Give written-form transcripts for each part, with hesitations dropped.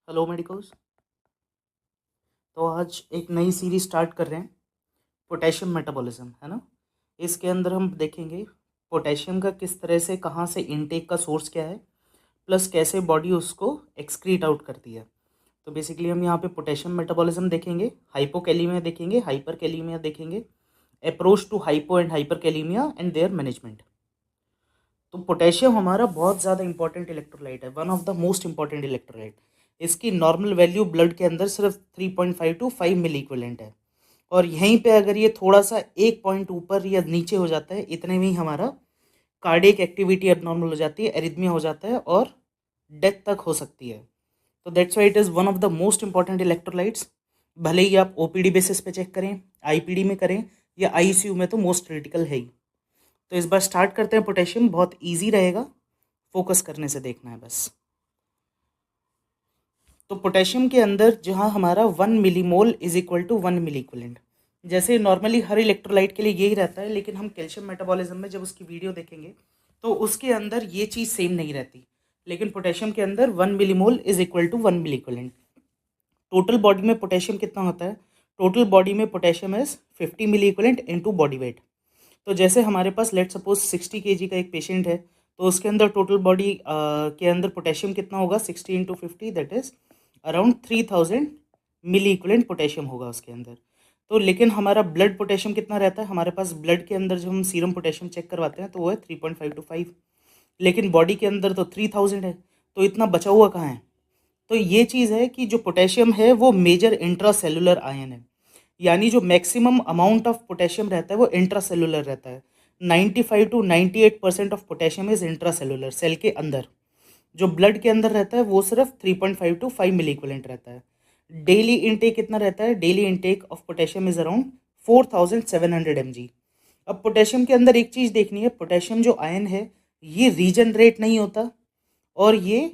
Hello medicos. तो आज एक नई सीरीज स्टार्ट कर रहे हैं, पोटेशियम मेटाबॉलिज्म, है ना। इसके अंदर हम देखेंगे पोटेशियम का किस तरह से, कहाँ से इनटेक का सोर्स क्या है, प्लस कैसे बॉडी उसको एक्सक्रीट आउट करती है। तो बेसिकली हम यहाँ पे पोटेशियम मेटाबॉलिज्म देखेंगे, हाइपोकैलीमिया देखेंगे, हाइपरकैलीमिया देखेंगे, approach to hypo and hyperkalaemia and their management. तो पोटेशियम हमारा बहुत ज़्यादा इंपॉर्टेंट इलेक्ट्रोलाइट है, one of the most important electrolyte. इसकी नॉर्मल वैल्यू ब्लड के अंदर सिर्फ 3.5 टू 5 मिली इक्विवेलेंट है, और यहीं पे अगर ये थोड़ा सा एक पॉइंट ऊपर या नीचे हो जाता है, इतने में ही हमारा कार्डियक एक्टिविटी एबनॉर्मल हो जाती है, एरिथमिया हो जाता है और डेथ तक हो सकती है। तो that's why it is one of the most important electrolytes. भले ही आप ओपीडी बेसिस पे चेक करें, आईपीडी में करें या आईसीयू में, तो मोस्ट क्रिटिकल है ही। तो इस बार स्टार्ट करते हैं। पोटेशियम बहुत ईजी रहेगा, फोकस करने से देखना है बस। तो पोटेशियम के अंदर जहाँ हमारा 1 millimole is equal to 1 milliequivalent, जैसे नॉर्मली हर इलेक्ट्रोलाइट के लिए यही रहता है, लेकिन हम कैल्शियम मेटाबॉलिज्म में जब उसकी वीडियो देखेंगे तो उसके अंदर ये चीज़ सेम नहीं रहती, लेकिन पोटेशियम के अंदर 1 millimole is equal to 1 milliequivalent. Total body में पोटेशियम कितना होता है? टोटल बॉडी में potassium is 50 milliequivalent into body weight. तो जैसे हमारे पास लेट सपोज 60 केजी का एक पेशेंट है, तो उसके अंदर टोटल बॉडी के अंदर पोटेशियम कितना होगा? 60 into 50, that is around 3000 milliequivalent potassium होगा उसके अंदर। तो लेकिन हमारा ब्लड पोटेशियम कितना रहता है? हमारे पास ब्लड के अंदर जब हम सीरम पोटेशियम चेक करवाते हैं तो वो है 3.5 टू 5, लेकिन बॉडी के अंदर तो 3000 है। तो इतना बचा हुआ कहाँ है? तो ये चीज़ है कि जो पोटेशियम है वो मेजर इंट्रासेलुलर आयन है, यानी जो मैक्सिमम अमाउंट ऑफ पोटेशियम रहता है वो इंट्रासेलुलर रहता है। 95 to 98% of potassium is intracellular, cell के अंदर। जो ब्लड के अंदर रहता है वो सिर्फ 3.5 टू 5 मिली इक्विवेलेंट रहता है। डेली इनटेक कितना रहता है? Daily intake of potassium is around 4700 mg। अब पोटेशियम के अंदर एक चीज़ देखनी है, पोटेशियम जो आयन है ये रीजनरेट नहीं होता और ये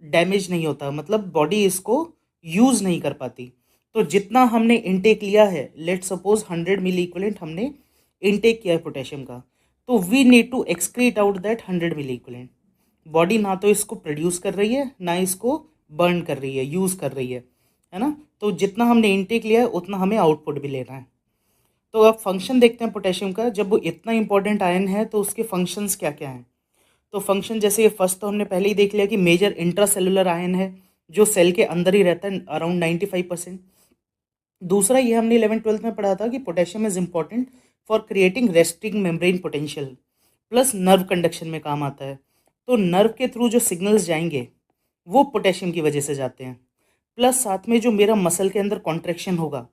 डैमेज नहीं होता, मतलब बॉडी इसको यूज़ नहीं कर पाती। तो जितना हमने इनटेक लिया है, लेट सपोज 100 मिली इक्विवेलेंट हमने इनटेक किया है पोटेशियम का, तो we need to excrete out that 100 milliequivalent. Body ना तो इसको प्रोड्यूस कर रही है, ना इसको बर्न कर रही है, यूज़ कर रही है ना। तो जितना हमने इनटेक लिया है उतना हमें आउटपुट भी लेना है। तो अब फंक्शन देखते हैं पोटेशियम का। जब वो इतना इंपॉर्टेंट आयन है तो उसके फंक्शंस क्या क्या हैं? तो फंक्शन जैसे ये फर्स्ट तो हमने पहले ही देख लिया कि मेजर इंट्रासेलुलर आयन है, जो सेल के अंदर ही रहता है अराउंड 95%। दूसरा ये हमने 11th-12th में पढ़ा था कि potassium is important for creating resting membrane potential, plus nerve conduction में काम आता है। तो नर्व के थ्रू जो सिग्नल्स जाएंगे वो पोटेशियम की वजह से जाते हैं, प्लस साथ में जो मेरा मसल के अंदर कॉन्ट्रैक्शन होगा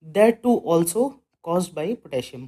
that too also caused by potassium.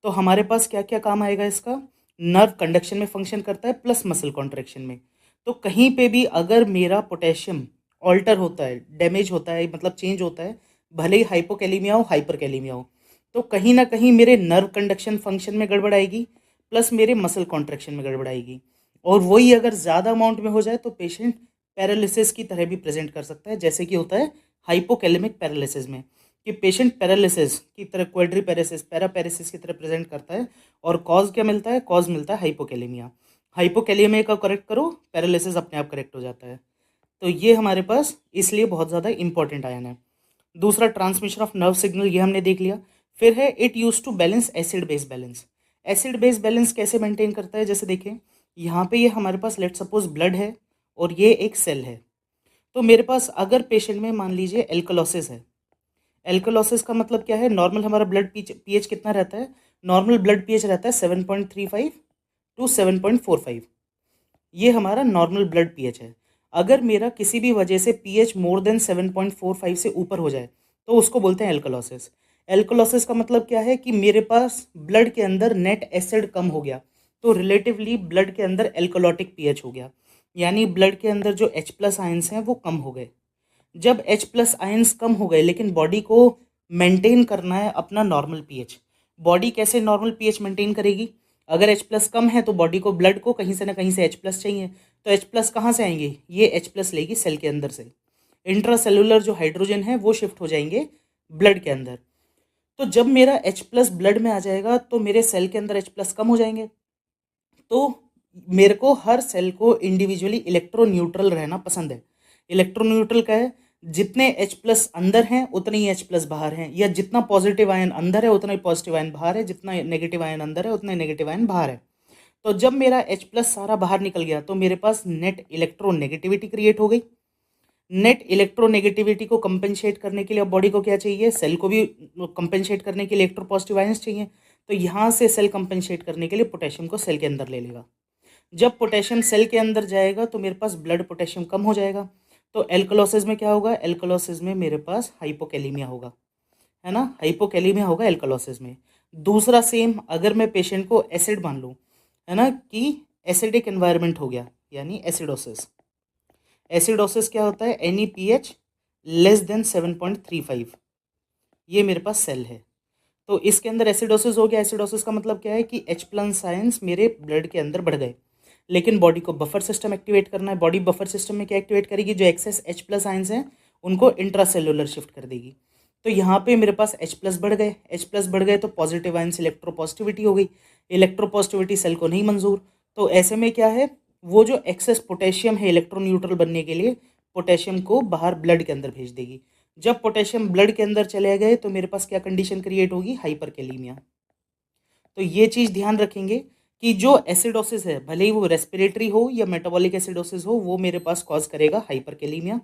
तो हमारे पास क्या क्या काम आएगा इसका? नर्व कंडक्शन में फंक्शन करता है, प्लस मसल कॉन्ट्रैक्शन में। तो कहीं पे भी अगर मेरा पोटेशियम ऑल्टर होता है, डैमेज होता है, मतलब चेंज होता है, भले ही हाइपोकैलीमिया हो हाइपरकैलीमिया हो, तो कहीं ना कहीं मेरे नर्व कंडक्शन फंक्शन में गड़बड़ आएगी, प्लस मेरे मसल कॉन्ट्रैक्शन में गड़बड़ आएगी। और वही अगर ज़्यादा अमाउंट में हो जाए तो पेशेंट पैरालिसिस की तरह भी प्रेजेंट कर सकता है, जैसे कि होता है हाइपोकैलेमिक पैरालिसिस में, कि पेशेंट पैरालिसिस की तरह, क्वाड्रीपैरेसिस, पैरापैरेसिस की तरह प्रेजेंट करता है। और कॉज क्या मिलता है? कॉज मिलता है हाइपोकैलेमिया। हाइपोकैलेमिया का करेक्ट करो, पैरालिसिस अपने आप करेक्ट हो जाता है। तो ये हमारे पास इसलिए बहुत ज़्यादा इंपॉर्टेंट आयन है। दूसरा, ट्रांसमिशन ऑफ नर्व सिग्नल, ये हमने देख लिया। फिर है it use to balance acid base balance. Acid base balance कैसे मेंटेन करता है? जैसे देखें यहाँ पे ये हमारे पास लेट सपोज ब्लड है और ये एक सेल है। तो मेरे पास अगर पेशेंट में मान लीजिए एल्कलोसिस है, एल्कलोसिस का मतलब क्या है? नॉर्मल हमारा ब्लड पीएच कितना रहता है? नॉर्मल ब्लड पीएच रहता है 7.35 टू 7.45, ये हमारा नॉर्मल ब्लड पीएच है। अगर मेरा किसी भी वजह से पीएच मोर देन 7.45 से ऊपर हो जाए तो उसको बोलते हैं एल्कलोसिस। एल्कलोसिस का मतलब क्या है? कि मेरे पास ब्लड के अंदर नेट एसिड कम हो गया, तो रिलेटिवली ब्लड के अंदर एल्कोलॉटिक पीएच हो गया, यानी ब्लड के अंदर जो H+ आयंस हैं वो कम हो गए। जब H+ आयंस कम हो गए, लेकिन बॉडी को मेंटेन करना है अपना नॉर्मल पीएच, बॉडी कैसे नॉर्मल पीएच मेंटेन करेगी? अगर H+ कम है तो बॉडी को, ब्लड को कहीं से ना कहीं से H+ चाहिए, तो H+ कहाँ से आएंगे? ये H+ लेगी सेल के अंदर से। इंट्रासेलुलर जो हाइड्रोजन है वो शिफ्ट हो जाएंगे ब्लड के अंदर। तो जब मेरा H+ ब्लड में आ जाएगा तो मेरे सेल के अंदर H+ कम हो जाएंगे। तो मेरे को हर सेल को इंडिविजुअली इलेक्ट्रो न्यूट्रल रहना पसंद है। इलेक्ट्रो न्यूट्रल क्या है? जितने H+ अंदर हैं उतने ही H+ बाहर हैं, या जितना पॉजिटिव आयन अंदर है उतना ही पॉजिटिव आयन बाहर है, जितना नेगेटिव आयन अंदर है उतना ही नेगेटिव आयन बाहर है। तो जब मेरा H+ सारा बाहर निकल गया तो मेरे पास नेट इलेक्ट्रोनेगेटिविटी क्रिएट हो गई। नेट इलेक्ट्रोनेगेटिविटी को कंपेंसेट करने के लिए अब बॉडी को क्या चाहिए, सेल को भी कंपेंसेट करने के लिए इलेक्ट्रोपॉजिटिव आयंस चाहिए। तो यहाँ से सेल कंपेंसेट करने के लिए पोटेशियम को सेल के अंदर ले लेगा। जब पोटेशियम सेल के अंदर जाएगा तो मेरे पास ब्लड पोटेशियम कम हो जाएगा। तो एल्कलोसिस में क्या होगा, एल्कलोसिस में मेरे पास हाइपोकैलीमिया होगा, है ना, हाइपोकैलीमिया होगा एल्कलोसिस में। दूसरा सेम, अगर मैं पेशेंट को एसिड मान लूँ, है ना, कि एसिडिक एनवायरनमेंट हो गया यानी एसिडोसिस। एसिडोसिस क्या होता है, NaPH लेस देन 7.35, ये मेरे पास सेल है। तो इसके अंदर एसिडोसिस हो गया। एसिडोसिस का मतलब क्या है कि H+ आयंस मेरे ब्लड के अंदर बढ़ गए, लेकिन बॉडी को बफर सिस्टम एक्टिवेट करना है। बॉडी बफर सिस्टम में क्या एक्टिवेट करेगी, जो एक्सेस H+ आयंस हैं उनको इंट्रासेलुलर शिफ्ट कर देगी। तो यहाँ पे मेरे पास H+ बढ़ गए, H+ बढ़ गए तो पॉजिटिव आयंस इलेक्ट्रोपॉजिटिविटी हो गई। इलेक्ट्रोपॉजिटिविटी सेल को नहीं मंजूर। तो ऐसे में क्या है, वो जो एक्सेस पोटेशियम है इलेक्ट्रोन्यूट्रल बनने के लिए पोटेशियम को बाहर ब्लड के अंदर भेज देगी। जब पोटेशियम ब्लड के अंदर चले गए तो मेरे पास क्या कंडीशन क्रिएट होगी, हाइपरकैलीमिया। तो ये चीज़ ध्यान रखेंगे कि जो एसिडोसिस है, भले ही वो रेस्पिरेटरी हो या मेटाबॉलिक एसिडोसिस हो, वो मेरे पास कॉज करेगा हाइपरकैलीमिया।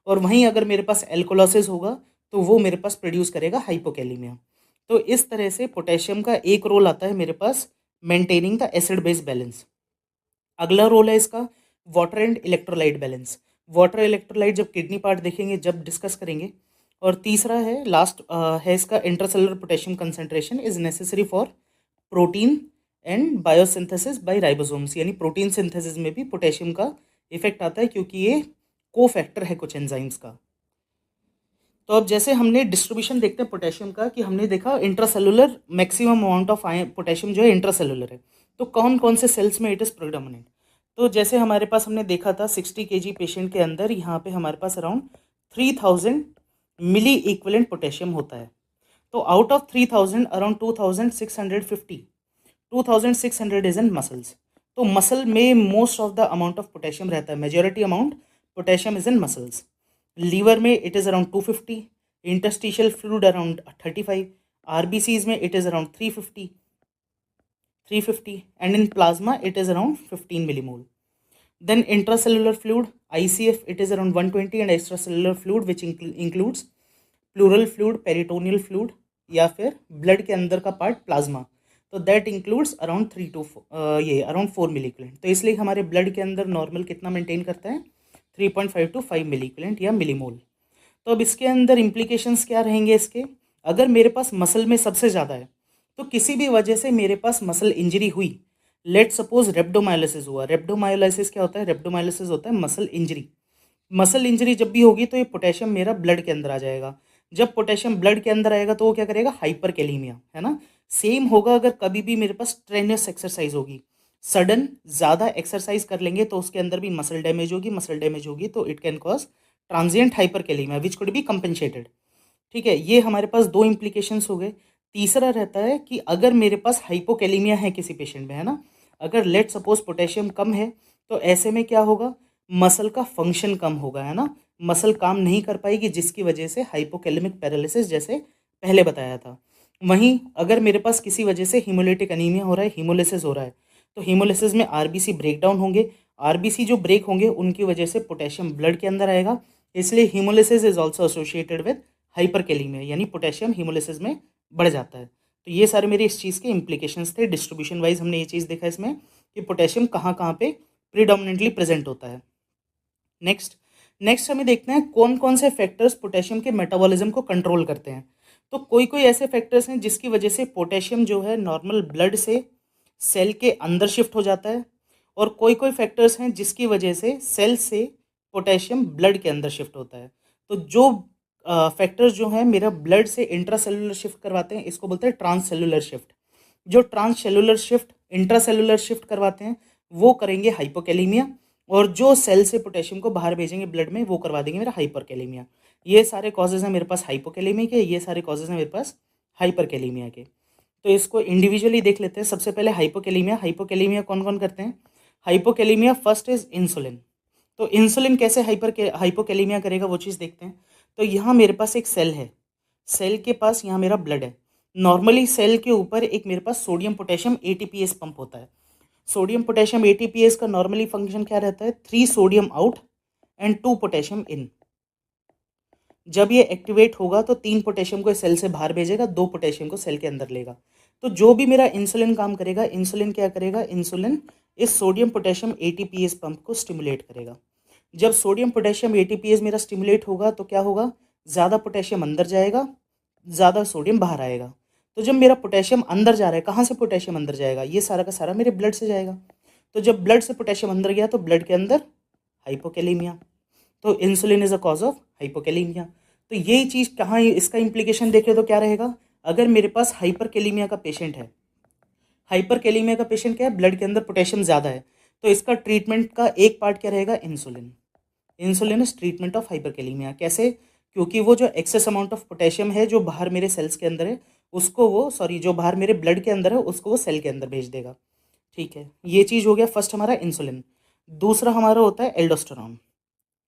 और वहीं अगर मेरे पास एल्कोलोसिस होगा तो वो मेरे पास प्रोड्यूस करेगा हाइपोकैलीमिया। तो इस तरह से पोटेशियम का एक रोल आता है मेरे पास maintaining the acid base balance. अगला रोल है इसका water and electrolyte balance. Water electrolyte जब किडनी पार्ट देखेंगे, जब डिस्कस करेंगे। और तीसरा है लास्ट है इसका intracellular potassium concentration is necessary for protein and biosynthesis by ribosomes, यानी प्रोटीन सिंथेसिस में भी पोटेशियम का इफेक्ट आता है क्योंकि ये को फैक्टर है कुछ एंजाइम्स का। तो अब जैसे हमने डिस्ट्रीब्यूशन देखते हैं पोटेशियम का, कि हमने देखा intracellular maximum amount of potassium जो है इंट्रासेलुलर है। तो कौन कौन से सेल्स में इट इज़ प्रोडोमिनेंट। तो जैसे हमारे पास हमने देखा था 60 kg पेशेंट के अंदर यहाँ पे हमारे पास अराउंड 3000 मिली इक्विवेलेंट पोटेशियम होता है। तो out of 3000 around 2600 is in muscles. तो मसल में most of the amount of potassium रहता है, majority amount potassium is in muscles. Liver में it is around 250, interstitial fluid around 35, RBCs में it is around 350 and in plasma it is around 15 millimole. Then intracellular fluid ICF it is around 120 and extracellular fluid which includes pleural fluid, peritoneal fluid या फिर blood के अंदर का part plasma, तो that includes around 3 to ये around 4 मिलीक्विलेंट। तो इसलिए हमारे ब्लड के अंदर नॉर्मल कितना मेंटेन करता है, 3.5 to 5 मिलीक्विलेंट या मिलीमोल। तो अब इसके अंदर इम्प्लीकेशंस क्या रहेंगे इसके, अगर मेरे पास मसल में सबसे ज़्यादा है तो किसी भी वजह से मेरे पास मसल इंजरी हुई, लेट सपोज रेप्डोमायोलिसिस हुआ। रेप्डोमायोलिसिस क्या होता है, रेप्डोमायोलिसिस होता है मसल इंजरी। मसल इंजरी जब भी होगी तो ये पोटेशियम मेरा ब्लड के अंदर आ जाएगा। जब पोटेशियम ब्लड के अंदर आएगा तो वो क्या करेगा, हाइपरकैलीमिया, है ना। सेम होगा अगर कभी भी मेरे पास स्ट्रेनियस एक्सरसाइज होगी, सडन ज़्यादा एक्सरसाइज कर लेंगे तो उसके अंदर भी मसल डैमेज होगी। मसल डैमेज होगी तो it can cause transient hyperkalaemia which could be compensated. ठीक है, ये हमारे पास दो इम्प्लीकेशंस हो गए। तीसरा रहता है कि अगर मेरे पास हाइपोकैलीमिया है किसी पेशेंट में, है ना, अगर लेट सपोज पोटेशियम कम है तो ऐसे में क्या होगा, मसल का फंक्शन कम होगा, है ना, मसल काम नहीं कर पाएगी जिसकी वजह से हाइपोकैलेमिक पैरालिसिस जैसे पहले बताया था। वहीं अगर मेरे पास किसी वजह से हीमोलिटिक अनीमिया हो रहा है, हीमोलिसिस हो रहा है, तो हीमोलिसिस में RBC ब्रेक डाउन होंगे। RBC जो ब्रेक होंगे उनकी वजह से पोटेशियम ब्लड के अंदर आएगा, इसलिए haemolysis is also associated with hyperkalaemia, यानी पोटेशियम हीमोलिसिस में बढ़ जाता है। तो ये सारे मेरे इस चीज़ के इम्प्लीकेशंस थे। डिस्ट्रीब्यूशन वाइज हमने ये चीज़ देखा इसमें कि पोटेशियम कहाँ कहाँ पे प्रीडोमिनेंटली प्रेजेंट होता है। नेक्स्ट नेक्स्ट हमें देखते हैं कौन कौन से फैक्टर्स पोटेशियम के मेटाबॉलिज्म को कंट्रोल करते हैं। तो कोई कोई ऐसे फैक्टर्स हैं जिसकी वजह से पोटेशियम जो है नॉर्मल ब्लड से सेल के अंदर शिफ्ट हो जाता है, और कोई कोई फैक्टर्स हैं जिसकी वजह से सेल से पोटेशियम ब्लड के अंदर शिफ्ट होता है। तो जो फैक्टर्स जो हैं मेरा ब्लड से इंट्रासेलुलर शिफ्ट करवाते हैं, इसको बोलते हैं ट्रांससेलुलर शिफ्ट। जो ट्रांससेलुलर शिफ्ट इंट्रासेलुलर शिफ्ट करवाते हैं वो करेंगे हाइपोकैलीमिया, और जो सेल से पोटेशियम को बाहर भेजेंगे ब्लड में वो करवा देंगे मेरा हाइपरकैलीमिया। ये सारे कॉजेज़ हैं मेरे पास हाइपोकैलीमिया के, ये सारे कॉजेज़ हैं मेरे पास हाइपरकैलीमिया के। तो इसको इंडिविजुअली देख लेते हैं। सबसे पहले हाइपोकैलीमिया। हाइपोकैलीमिया कौन कौन करते हैं, हाइपोकैलीमिया फर्स्ट इज इंसुलिन। तो इंसुलिन कैसे हाइपोकैलेमिया करेगा वो चीज़ देखते हैं। तो यहाँ मेरे पास एक सेल है, सेल के पास यहाँ मेरा ब्लड है। नॉर्मली सेल के ऊपर एक मेरे पास सोडियम पोटेशियम एटीपीएस पंप होता है। सोडियम पोटेशियम एटीपीएस का नॉर्मली फंक्शन क्या रहता है, 3 सोडियम आउट एंड 2 पोटेशियम इन। जब ये एक्टिवेट होगा तो 3 पोटेशियम को सेल से बाहर भेजेगा, 2 पोटेशियम को सेल के अंदर लेगा। तो जो भी मेरा इंसुलिन काम करेगा, इंसुलिन क्या करेगा, इंसुलिन इस सोडियम पोटेशियम एटीपीएस पंप को स्टिमुलेट करेगा। जब सोडियम पोटेशियम एटीपीएस मेरा स्टिमुलेट होगा तो क्या होगा, ज़्यादा पोटेशियम अंदर जाएगा, ज़्यादा सोडियम बाहर आएगा। तो जब मेरा पोटेशियम अंदर जा रहा है, कहाँ से पोटेशियम अंदर जाएगा, ये सारा का सारा मेरे ब्लड से जाएगा। तो जब ब्लड से पोटेशियम अंदर गया तो ब्लड के अंदर हाइपोकैलेमिया। तो insulin is a cause of hypokalemia. तो यही चीज़ कहाँ, इसका इम्प्लीकेशन देखें तो क्या रहेगा, अगर मेरे पास हाइपरकैलेमिया का पेशेंट है, हाइपरकैलेमिया का पेशेंट क्या है, ब्लड के अंदर पोटेशियम ज़्यादा है, तो इसका ट्रीटमेंट का एक पार्ट क्या रहेगा, insulin. Insulin is treatment of hyperkalaemia. कैसे, क्योंकि वो जो एक्सेस अमाउंट ऑफ पोटेशियम है जो बाहर मेरे सेल्स के अंदर है उसको वो, सॉरी, जो बाहर मेरे ब्लड के अंदर है उसको वो सेल के अंदर भेज देगा। ठीक है, ये चीज़ हो गया फर्स्ट हमारा इंसुलिन। दूसरा हमारा होता है एल्डोस्टेरॉन।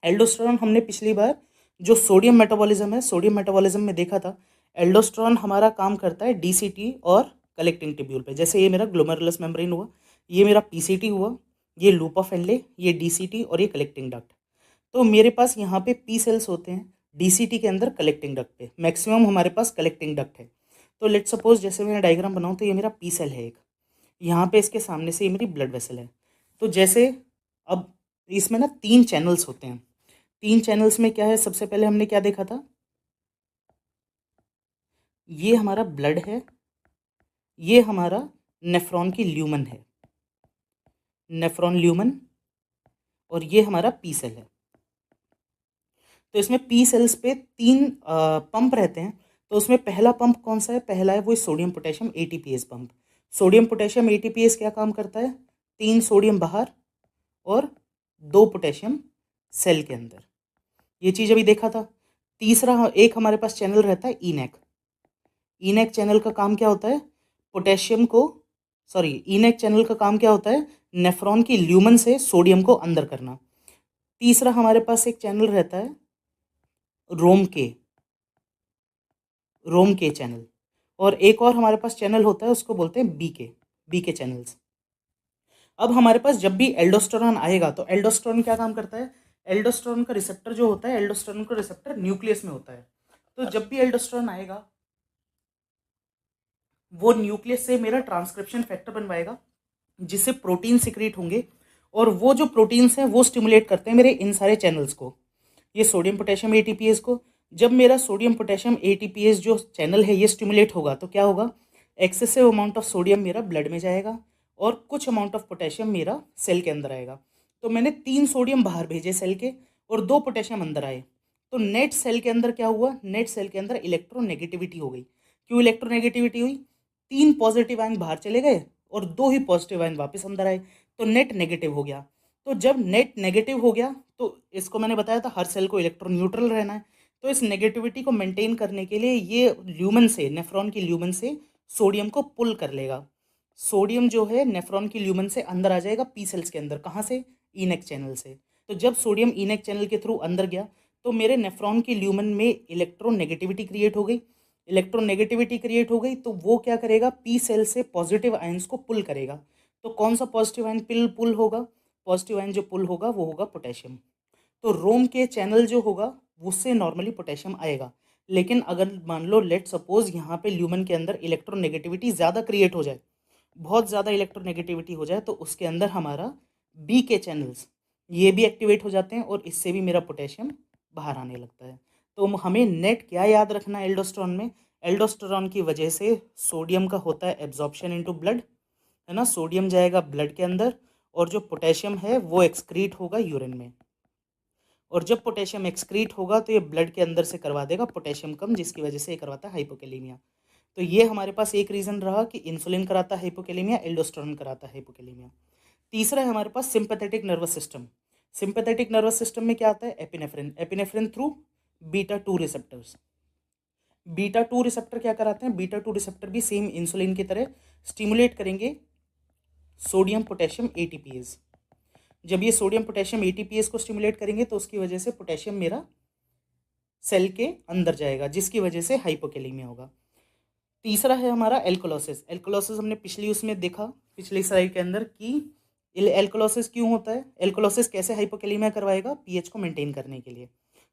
एल्डोस्टेरॉन हमने पिछली बार जो सोडियम मेटाबॉलिज्म है, सोडियम मेटाबॉलिज्म में देखा था, एल्डोस्टेरॉन हमारा काम करता है डीसीटी और कलेक्टिंग टिब्यूल पे। जैसे ये मेरा ग्लोमेरुलस मेम्ब्रेन हुआ, ये मेरा पीसीटी हुआ, ये लूप ऑफ एनले, ये डीसीटी और ये कलेक्टिंग डक्ट। तो मेरे पास यहाँ पे पी सेल्स होते हैं डीसीटी के अंदर कलेक्टिंग डक्ट पे, मैक्सिमम हमारे पास कलेक्टिंग डक्ट है। तो लेट सपोज जैसे मैं डायग्राम बनाऊँ तो ये मेरा पी सेल है एक, यहाँ पे इसके सामने से ये मेरी ब्लड वेसल है। तो जैसे अब इसमें ना 3 चैनल्स होते हैं। 3 चैनल्स में क्या है, सबसे पहले हमने क्या देखा था, ये हमारा ब्लड है, ये हमारा नेफ्रॉन की ल्यूमन है, नेफ्रॉन ल्यूमन, और ये हमारा पी सेल है। तो इसमें पी सेल्स पे 3 पंप रहते हैं। तो उसमें पहला पंप कौन सा है, पहला है वो sodium potassium ATPase pump. Sodium potassium ATPase क्या काम करता है, 3 सोडियम बाहर और 2 पोटेशियम सेल के अंदर, ये चीज़ अभी देखा था। तीसरा एक हमारे पास चैनल रहता है इनैक। इनैक चैनल का काम क्या होता है, पोटेशियम को, सॉरी, इनैक चैनल का काम क्या होता है, नेफ्रॉन की ल्यूमन से सोडियम को अंदर करना। तीसरा हमारे पास एक चैनल रहता है रोम के, रोम के चैनल, और एक और हमारे पास चैनल होता है उसको बोलते हैं बी के चैनल्स। अब हमारे पास जब भी एल्डोस्टेरॉन आएगा तो एल्डोस्टेरॉन क्या काम करता है, एल्डोस्टेरॉन का रिसेप्टर जो होता है, एल्डोस्टेरॉन का रिसेप्टर न्यूक्लियस में होता है। तो जब भी एल्डोस्टेरॉन आएगा वो न्यूक्लियस से मेरा ट्रांसक्रिप्शन फैक्टर बनवाएगा जिससे प्रोटीन सिक्रीट होंगे, और वो जो प्रोटीन्स हैं वो स्टिमुलेट करते हैं मेरे इन सारे चैनल्स को, ये सोडियम पोटेशियम एटीपीएस को। जब मेरा सोडियम पोटेशियम एटीपीएस जो चैनल है ये स्टिमुलेट होगा तो क्या होगा, एक्सेसिव अमाउंट ऑफ सोडियम मेरा ब्लड में जाएगा और कुछ अमाउंट ऑफ पोटेशियम मेरा सेल के अंदर आएगा। तो मैंने 3 सोडियम बाहर भेजे सेल के और 2 पोटेशियम अंदर आए। तो नेट सेल के अंदर क्या हुआ, नेट सेल के अंदर इलेक्ट्रोनेगेटिविटी हो गई। क्यों इलेक्ट्रोनेगेटिविटी हुई, 3 पॉजिटिव आयन बाहर चले गए और 2 ही पॉजिटिव आयन वापस अंदर आए, तो नेट नेगेटिव हो गया। तो जब नेट नेगेटिव हो गया तो इसको मैंने बताया था हर सेल को इलेक्ट्रॉन न्यूट्रल रहना है। तो इस नेगेटिविटी को मेंटेन करने के लिए ये ल्यूमन से, नेफ्रॉन की ल्यूमन से सोडियम को पुल कर लेगा। सोडियम जो है नेफ्रॉन की ल्यूमन से अंदर आ जाएगा पी सेल्स के अंदर, कहाँ से, इनेक चैनल से। तो जब सोडियम इनेक चैनल के थ्रू अंदर गया तो मेरे नेफ्रॉन की ल्यूमन में इलेक्ट्रोनेगेटिविटी क्रिएट हो गई। इलेक्ट्रोनेगेटिविटी क्रिएट हो गई तो वो क्या करेगा, पी सेल से पॉजिटिव आयंस को पुल करेगा। तो कौन सा पॉजिटिव आयन पुल होगा, पॉजिटिव आयन जो पुल होगा वो होगा पोटेशियम। तो रोम के चैनल जो होगा उससे नॉर्मली पोटेशियम आएगा। लेकिन अगर मान लो लेट सपोज यहाँ पे ल्यूमन के अंदर इलेक्ट्रोनेगेटिविटी ज़्यादा क्रिएट हो जाए, बहुत ज़्यादा इलेक्ट्रोनेगेटिविटी हो जाए, तो उसके अंदर हमारा बी के चैनल्स ये भी एक्टिवेट हो जाते हैं और इससे भी मेरा पोटेशियम बाहर आने लगता है। तो हमें नेट क्या याद रखना है एल्डोस्टेरॉन में, एल्डोस्टेरॉन की वजह से सोडियम का होता है एब्जॉर्प्शन इनटू ब्लड, है ना, सोडियम जाएगा ब्लड के अंदर और जो पोटेशियम है वो एक्सक्रीट होगा यूरिन में, और जब पोटेशियम एक्सक्रीट होगा तो ये ब्लड के अंदर से करवा देगा पोटेशियम कम, जिसकी वजह से ये करवाता है हाइपोकैलेमिया। तो ये हमारे पास एक रीज़न रहा कि इंसुलिन कराता है हाइपोकैलेमिया, एल्डोस्टेरॉन कराता है हाइपोकैलेमिया। तीसरा है हमारे पास sympathetic nervous system. Sympathetic nervous system में क्या आता है, epinephrine, epinephrine through beta 2 receptors. Beta 2 receptor क्या कराते हैं, बीटा 2 रिसेप्टर भी सेम इंसुलिन की तरह स्टिमुलेट करेंगे सोडियम पोटेशियम एटीपीएस। जब ये सोडियम पोटेशियम एटीपीएस को स्टिमुलेट करेंगे तो उसकी वजह से पोटेशियम मेरा सेल के अंदर जाएगा, जिसकी वजह से हाइपोकेलेमिया होगा। तीसरा है हमारा एल्कोलोसिस। एल्कोलोसिस हमने उसमें देखा, पिछली स्लाइड के अंदर, कि एल्कोलोसिस क्यों होता है, एल्कोलोसिस कैसे हाइपोकेलेमिया करवाएगा, पीएच को मेंटेन करने के लिए।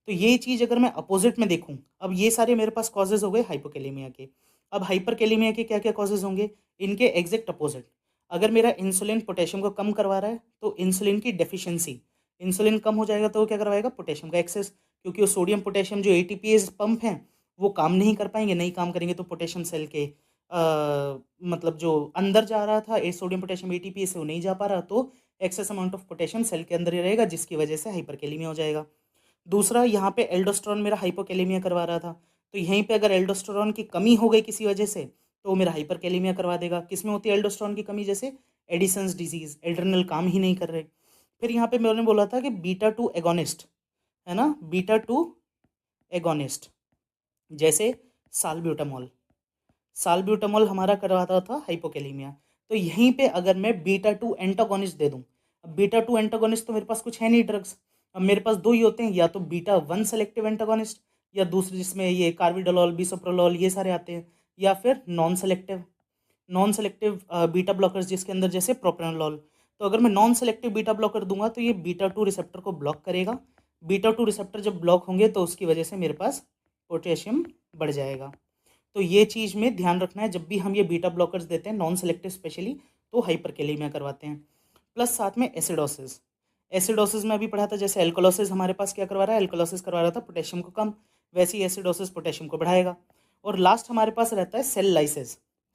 तो ये चीज़ अगर मैं अपोजिट में देखूं, अब ये सारे मेरे पास कॉजेज हो गए हाइपोकेलेमिया के। अब हाइपरकेलेमिया के क्या क्या कॉजेज होंगे, इनके एग्जैक्ट अपोजिट। अगर मेरा इंसुलिन पोटेशियम को कम करवा रहा है तो इंसुलिन की डेफिशिएंसी, इंसुलिन कम हो जाएगा तो वो क्या करवाएगा, पोटेशियम का एक्सेस, क्योंकि वो सोडियम पोटेशियम जो एटीपीएस पंप हैं वो काम नहीं कर पाएंगे, नहीं काम करेंगे तो पोटेशियम सेल के मतलब जो अंदर जा रहा था सोडियम पोटेशियम एटीपी से वो नहीं जा पा रहा, तो excess amount of potassium cell के अंदर ही रहेगा, जिसकी वजह से हाइपरकेलेमिया हो जाएगा। दूसरा, यहाँ पे एल्डोस्टेरोन मेरा हाइपोकेलेमिया करवा रहा था, तो यहीं पे अगर एल्डोस्टेरोन की कमी हो गई किसी वजह से तो वो मेरा हाइपरकेलेमिया करवा देगा। किस में होती है एल्डोस्टेरोन की कमी, जैसे एडिसन्स डिजीज, एड्रेनल काम ही नहीं कर रहे। फिर यहाँ पे मैंने बोला था कि बीटा टू एगोनिस्ट, है ना, बीटा टू एगोनिस्ट, जैसे साल्ब्यूटामॉल। साल्ब्यूटामॉल हमारा करवाता था हाइपोकेलेमिया। तो यहीं पे अगर मैं बीटा टू एंटागोनिस्ट दे दूं, अब बीटा टू एंटागोनिस्ट तो मेरे पास कुछ है नहीं ड्रग्स, अब मेरे पास दो ही होते हैं, या तो बीटा वन सेलेक्टिव एंटागोनिस्ट, या दूसरे जिसमें ये कार्बिडोलॉल बिसोप्रोलॉल ये सारे आते हैं, या फिर नॉन सेलेक्टिव बीटा ब्लॉकर्स जिसके अंदर जैसे प्रोप्रानोलॉल। तो अगर मैं नॉन सेलेक्टिव बीटा ब्लॉकर दूंगा तो ये बीटा टू रिसेप्टर को ब्लॉक करेगा। बीटा टू रिसेप्टर जब ब्लॉक होंगे तो उसकी वजह से मेरे पास पोटेशियम बढ़ जाएगा। तो ये चीज़ में ध्यान रखना है, जब भी हम ये बीटा ब्लॉकर्स देते हैं नॉन सेलेक्टिव स्पेशली, तो हाइपरकेलेमिया करवाते हैं। प्लस साथ में एसिडोसिस। एसिडोसिस में अभी पढ़ा था, जैसे एल्कोलोसिस हमारे पास क्या करवा रहा है, एल्कोलोसिस करवा रहा था पोटेशियम को कम, वैसे ही एसिडोसिस पोटेशियम को बढ़ाएगा। और लास्ट हमारे पास रहता है सेल लाइसिस।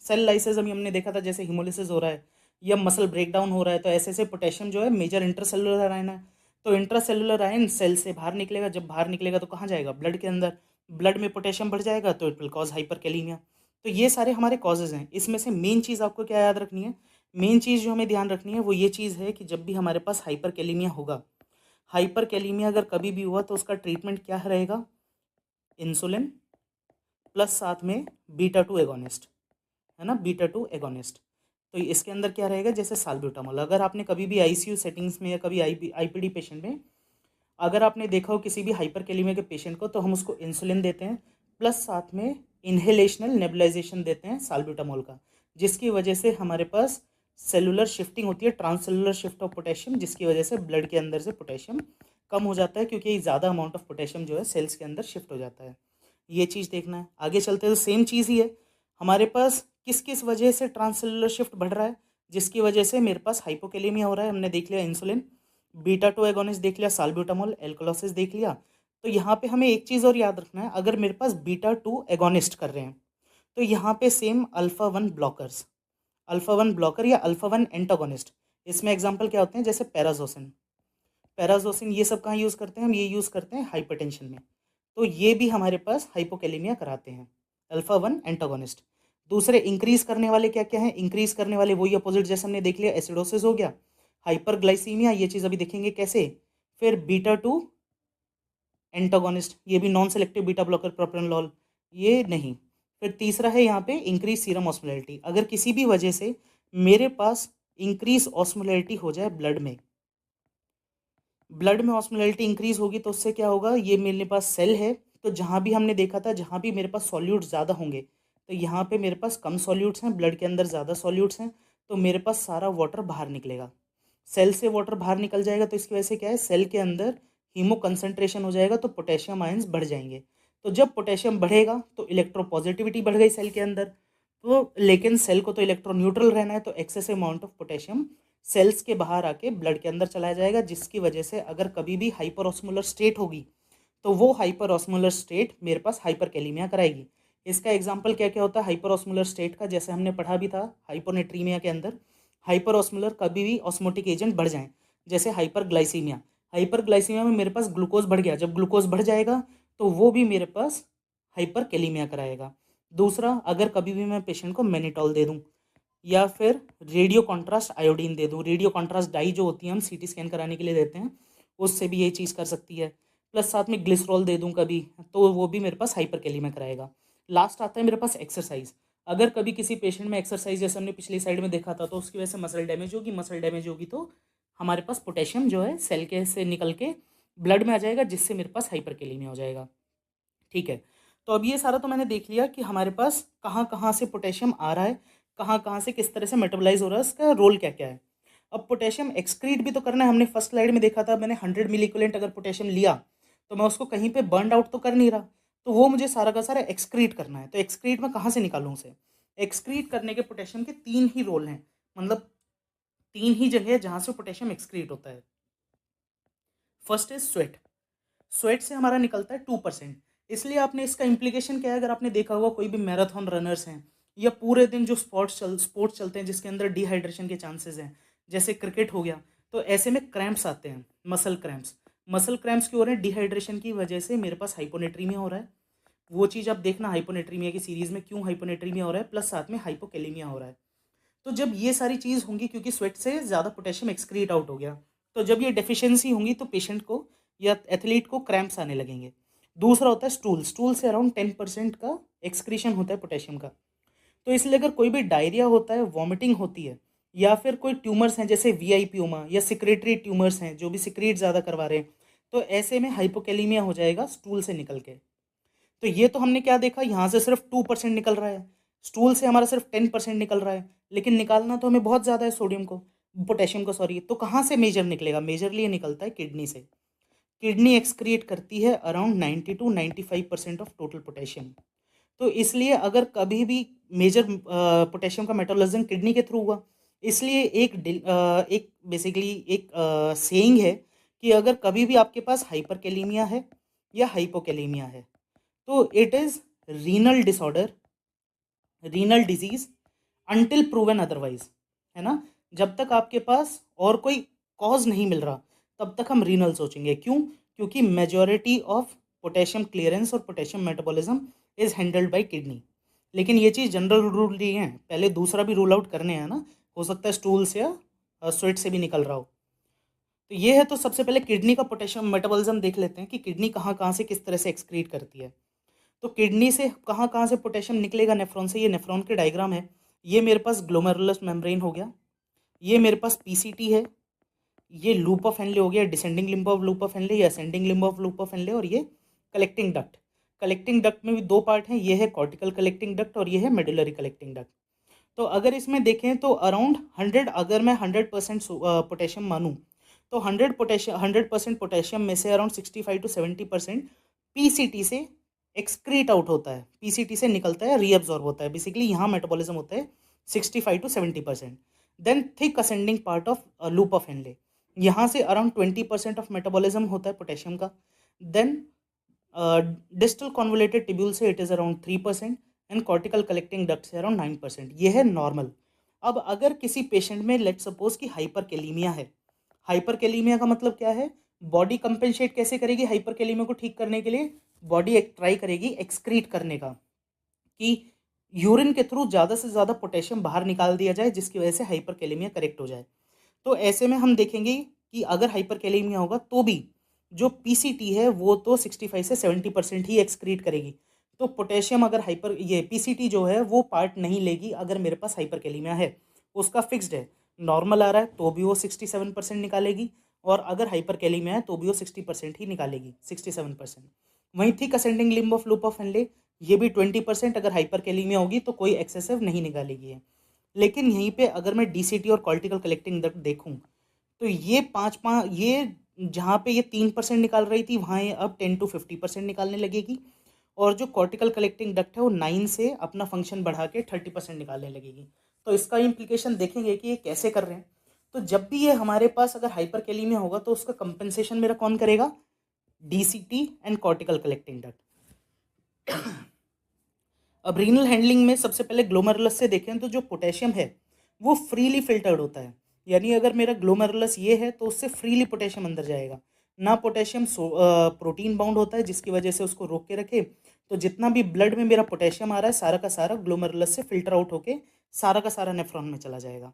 सेल लाइसिस अभी हमने देखा था, जैसे हिमोलिसिस हो रहा है या मसल ब्रेकडाउन हो रहा है, तो ऐसे ऐसे पोटेशियम जो है मेजर इंटरसेलुलर आयन है, तो इंट्रासेलुलर आयन सेल से बाहर निकलेगा, जब बाहर निकलेगा तो कहाँ जाएगा, ब्लड के अंदर। ब्लड में पोटेशियम बढ़ जाएगा तो इट विल कॉज हाइपरकेलेमिया। तो ये सारे हमारे कॉजेज हैं। इसमें से मेन चीज़ आपको क्या याद रखनी है, मेन चीज़ जो हमें ध्यान रखनी है वो ये चीज़ है कि जब भी हमारे पास हाइपरकेलेमिया होगा, हाइपरकेलेमिया अगर कभी भी हुआ तो उसका ट्रीटमेंट क्या रहेगा, इंसुलिन प्लस साथ में बीटा टू एगोनिस्ट, है ना, बीटा टू एगोनिस्ट। तो इसके अंदर क्या रहेगा, जैसे साल्ब्यूटामॉल। अगर आपने कभी भी आईसीयू सेटिंग्स में या कभी आईपीडी पेशेंट में अगर आपने देखा हो किसी भी हाइपरकेलेमिया के पेशेंट को, तो हम उसको इंसुलिन देते हैं प्लस साथ में इनहेलेशनल नेबुलाइजेशन देते हैं साल्ब्यूटामॉल का, जिसकी वजह से हमारे पास सेलुलर शिफ्टिंग होती है, ट्रांससेलुलर शिफ्ट ऑफ पोटेशियम, जिसकी वजह से ब्लड के अंदर से पोटेशियम कम हो जाता है, क्योंकि ज़्यादा अमाउंट ऑफ पोटेशियम जो है सेल्स के अंदर शिफ्ट हो जाता है। ये चीज़ देखना है। आगे चलते तो सेम चीज़ ही है, हमारे पास किस किस वजह से ट्रांससेलुलर शिफ्ट बढ़ रहा है, जिसकी वजह से मेरे पास हाइपोकेलेमिया हो रहा है। हमने देख लिया इंसुलिन, बीटा टू एगोनिस्ट देख लिया, साल्ब्यूटामॉल, एल्कोलोसिस देख लिया। तो यहाँ पे हमें एक चीज़ और याद रखना है, अगर मेरे पास बीटा टू एगोनिस्ट कर रहे हैं तो यहाँ पे same alpha one blockers, alpha one blocker या अल्फा वन एंटागोनिस्ट, इसमें एग्जांपल क्या होते हैं, जैसे पैराजोसिन। पैराजोसिन ये सब कहाँ यूज़ करते हैं, हम ये यूज़ करते हैं हाइपरटेंशन में, तो ये भी हमारे पास हाइपोकेलेमिया कराते हैं, अल्फा वन एंटागोनिस्ट। दूसरे इंक्रीज करने वाले क्या क्या हैं, इंक्रीज करने वाले वही अपोजिट, जैसे हमने देख लिया एसिडोसिस हो गया, हाइपरग्लाइसीमिया, ये चीज़ अभी देखेंगे कैसे। फिर बीटा टू एंटागोनिस्ट, ये भी नॉन सेलेक्टिव बीटा ब्लॉकर प्रोप्रानोलॉल, ये नहीं। फिर तीसरा है यहाँ पे इंक्रीज सीरम ऑस्मोलैरिटी। अगर किसी भी वजह से मेरे पास इंक्रीज ऑस्मोलैरिटी हो जाए ब्लड में ऑस्मोलैरिटी इंक्रीज होगी तो उससे क्या होगा, ये मेरे पास सेल है, तो जहाँ भी हमने देखा था जहाँ भी मेरे पास सॉल्यूट्स ज़्यादा होंगे, तो यहाँ पे मेरे पास कम सॉल्यूट्स हैं, ब्लड के अंदर ज़्यादा सॉल्यूट्स हैं, तो मेरे पास सारा वाटर बाहर निकलेगा, सेल से वाटर बाहर निकल जाएगा, तो इसकी वजह से क्या है, सेल के अंदर हीमो कंसनट्रेशन हो जाएगा, तो पोटेशियम आयंस बढ़ जाएंगे। तो जब पोटेशियम बढ़ेगा तो इलेक्ट्रोपॉजिटिविटी बढ़ गई सेल के अंदर, तो लेकिन सेल को तो इलेक्ट्रोन्यूट्रल रहना है, तो excess amount of potassium cells के बाहर आके ब्लड के अंदर चलाया जाएगा, जिसकी वजह से अगर कभी भी हाइपर ऑस्मोलर स्टेट होगी तो वो हाइपर ऑस्मोलर स्टेट मेरे पास हाइपरकेलेमिया कराएगी। इसका एग्जाम्पल क्या क्या होता है हाइपर ऑस्मोलर स्टेट का, जैसे हमने पढ़ा भी था हाइपोनेट्रीमिया के अंदर, हाइपर ऑस्मोलर कभी भी ऑस्मोटिक एजेंट बढ़ जाएं, जैसे हाइपरग्लाइसीमिया। हाइपरग्लाइसीमिया में मेरे पास ग्लूकोज बढ़ गया, जब ग्लूकोज बढ़ जाएगा तो वो भी मेरे पास हाइपरकेलेमिया कराएगा। दूसरा, अगर कभी भी मैं पेशेंट को मैनिटॉल दे दूं या फिर रेडियो कॉन्ट्रास्ट आयोडीन दे दूं, रेडियो कॉन्ट्रास्ट डाई जो होती है हम सीटी स्कैन कराने के लिए देते हैं, उससे भी ये चीज़ कर सकती है। प्लस साथ में ग्लिसरॉल दे दूं कभी, तो वो भी मेरे पास हाइपरकेलेमिया कराएगा। लास्ट आता है मेरे पास एक्सरसाइज। अगर कभी किसी पेशेंट में एक्सरसाइज, जैसे हमने पिछली साइड में देखा था, तो उसकी वजह से मसल डैमेज होगी, मसल डैमेज होगी तो हमारे पास पोटेशियम जो है सेल के से निकल के ब्लड में आ जाएगा, जिससे मेरे पास हाइपरकैलेमिया हो जाएगा। ठीक है, तो अब ये सारा तो मैंने देख लिया कि हमारे पास कहाँ कहाँ से पोटेशियम आ रहा है, कहाँ कहाँ से किस तरह से मेटाबोलाइज हो रहा है, उसका रोल क्या क्या है। अब पोटेशियम एक्सक्रीट भी तो करना है। हमने फर्स्ट स्लाइड में देखा था, मैंने 100 मिली इक्विवेलेंट अगर पोटेशियम लिया तो मैं उसको कहीं पे बर्न आउट तो कर नहीं रहा, तो वो मुझे सारा का सारा एक्सक्रीट करना है। तो एक्सक्रीट में कहाँ से निकालूं उसे? एक्सक्रीट करने के पोटेशियम के 3 ही रोल हैं, मतलब 3 ही जगह है जहाँ से पोटेशियम एक्सक्रीट होता है। First is sweat. स्वेट से हमारा निकलता है 2%। इसलिए आपने इसका इम्प्लीकेशन क्या है, अगर आपने देखा होगा कोई भी मैराथन रनर्स हैं या पूरे दिन जो स्पोर्ट्स चलते हैं जिसके अंदर डिहाइड्रेशन के चांसेस हैं, जैसे क्रिकेट हो गया, तो ऐसे में क्रैम्प्स आते हैं, मसल क्रैम्प्स। मसल क्रैम्प्स क्यों हो रहे हैं? डिहाइड्रेशन की वजह से मेरे पास हाइपोनेट्रीमिया हो रहा है। वो चीज़ आप देखना हाइपोनेट्रीमिया की सीरीज में, क्यों हाइपोनेट्रीमिया हो रहा है, प्लस साथ में हाइपोकैलेमिया हो रहा है। तो जब ये सारी चीज़ होंगी, क्योंकि स्वेट से ज़्यादा पोटेशियम एक्सक्रीट आउट हो गया, तो जब ये डेफिशिएंसी होंगी तो पेशेंट को या एथलीट को क्रैम्प्स आने लगेंगे। दूसरा होता है स्टूल। स्टूल से अराउंड 10% का एक्सक्रीशन होता है पोटेशियम का। तो इसलिए अगर कोई भी डायरिया होता है, वॉमिटिंग होती है, या फिर कोई ट्यूमर्स हैं जैसे वीआईपीओमा या सिक्रेटरी ट्यूमर्स हैं जो भी सिक्रीट ज़्यादा करवा रहे हैं, तो ऐसे में हाइपोकैलेमिया हो जाएगा स्टूल से निकल के। तो ये तो हमने क्या देखा, यहाँ से सिर्फ 2% निकल रहा है, स्टूल से हमारा सिर्फ 10% निकल रहा है, लेकिन निकालना तो हमें बहुत ज़्यादा है सोडियम को, पोटेशियम को सॉरी। तो कहाँ से मेजर निकलेगा? मेजरली ये निकलता है किडनी से। किडनी एक्सक्रिएट करती है around 90 to 95% of total potassium. तो इसलिए अगर कभी भी मेजर पोटेशियम का मेटाबॉलिज्म किडनी के थ्रू हुआ, इसलिए एक बेसिकली एक सेइंग है कि अगर कभी भी आपके पास हाइपरकैलेमिया है या हाइपोकैलेमिया है, तो it is renal disorder, renal disease until proven otherwise, है ना। जब तक आपके पास और कोई कॉज नहीं मिल रहा, तब तक हम रीनल सोचेंगे। क्यों? क्योंकि मेजॉरिटी ऑफ पोटेशियम क्लियरेंस और potassium metabolism is handled by kidney. लेकिन ये चीज़ जनरल रूल नहीं है, पहले दूसरा भी रूल आउट करने हैं ना, हो सकता है स्टूल से या स्वेट से भी निकल रहा हो। तो ये है, तो सबसे पहले किडनी का पोटेशियम मेटाबॉलिज्म देख लेते हैं कि किडनी कहाँ कहाँ से किस तरह से एक्सक्रीट करती है। तो किडनी से कहाँ कहाँ से पोटेशियम निकलेगा? नेफ्रॉन से। ये नेफ्रॉन के डायग्राम है। ये मेरे पास ग्लोमेरुलस मेम्ब्रेन हो गया, ये मेरे पास पीसीटी है, ये लूप ऑफ हेनले हो गया, descending limb of loop of Henle या ascending limb of loop of Henle, और ये कलेक्टिंग डक्ट। कलेक्टिंग डक्ट में भी 2 पार्ट हैं, ये है कॉर्टिकल कलेक्टिंग डक्ट और ये है मेडुलरी कलेक्टिंग डक्ट। तो अगर इसमें देखें तो अराउंड 100, अगर मैं 100% पोटेशियम मानूं, तो 100% पोटेशियम में से अराउंड 65 to 70% पीसीटी से एक्सक्रीट आउट होता है, पीसीटी से निकलता है, रीअब्जॉर्ब होता है। बेसिकली यहाँ मेटाबॉलिज्म होता है 65 to 70%। Then thick ascending part of loop of Henle, यहाँ से अराउंड 20% ऑफ मेटाबॉलिज्म होता है पोटेशियम का। देन डिस्टल कॉन्वोलेटेड टिब्यूल से it is around 3% and cortical collecting duct से अराउंड 9%। ये है नॉर्मल। अब अगर किसी पेशेंट में लेट सपोज कि हाइपरकैलेमिया है, हाइपरकैलेमिया का मतलब क्या है? बॉडी कंपेंसेट कैसे करेगी हाइपरकैलेमिया को ठीक करने के लिए? बॉडी एक ट्राई करेगी एक्सक्रीट करने का, कि यूरिन के थ्रू ज़्यादा से ज़्यादा पोटेशियम बाहर निकाल दिया जाए, जिसकी वजह से हाइपरकैलेमिया करेक्ट हो जाए। तो ऐसे में हम देखेंगे कि अगर हाइपरकैलेमिया होगा तो भी जो पीसीटी है वो तो 65 से 70% ही एक्सक्रीट करेगी। तो पोटेशियम अगर ये पीसीटी जो है वो पार्ट नहीं लेगी अगर मेरे पास हाइपरकैलेमिया है, उसका फिक्स्ड है। नॉर्मल आ रहा है तो भी वो 67% निकालेगी, और अगर हाइपरकैलेमिया है तो भी वो 60% ही निकालेगी, 67%। वहीं thick ascending limb of loop of Henley, ये भी 20%, अगर हाइपरकैलेमिया होगी तो कोई एक्सेसिव नहीं निकालेगी है। लेकिन यहीं पे अगर मैं डीसीटी और कॉर्टिकल कलेक्टिंग डक्ट देखूं, तो ये ये जहाँ पे ये 3% निकाल रही थी, वहाँ ये अब 10 to 50% निकालने लगेगी, और जो कॉर्टिकल कलेक्टिंग डक्ट है वो 9 से अपना फंक्शन बढ़ा के 30% निकालने लगेगी। तो इसका इम्प्लीकेशन देखेंगे कि ये कैसे कर रहे हैं। तो जब भी ये हमारे पास अगर हाइपरकैलेमिया होगा तो उसका कंपेंसेशन मेरा कौन करेगा? DCT and cortical collecting duct. अब रीनल हैंडलिंग में सबसे पहले ग्लोमेरुलस से देखें तो जो पोटेशियम है वो फ्रीली फिल्टर्ड होता है, यानी अगर मेरा ग्लोमेरुलस ये है तो उससे फ्रीली पोटेशियम अंदर जाएगा ना। पोटेशियम प्रोटीन बाउंड होता है जिसकी वजह से उसको रोक के रखे, तो जितना भी ब्लड में मेरा पोटेशियम आ रहा है सारा का सारा ग्लोमेरुलस से फिल्टर आउट होके सारा का सारा नेफ्रॉन में चला जाएगा।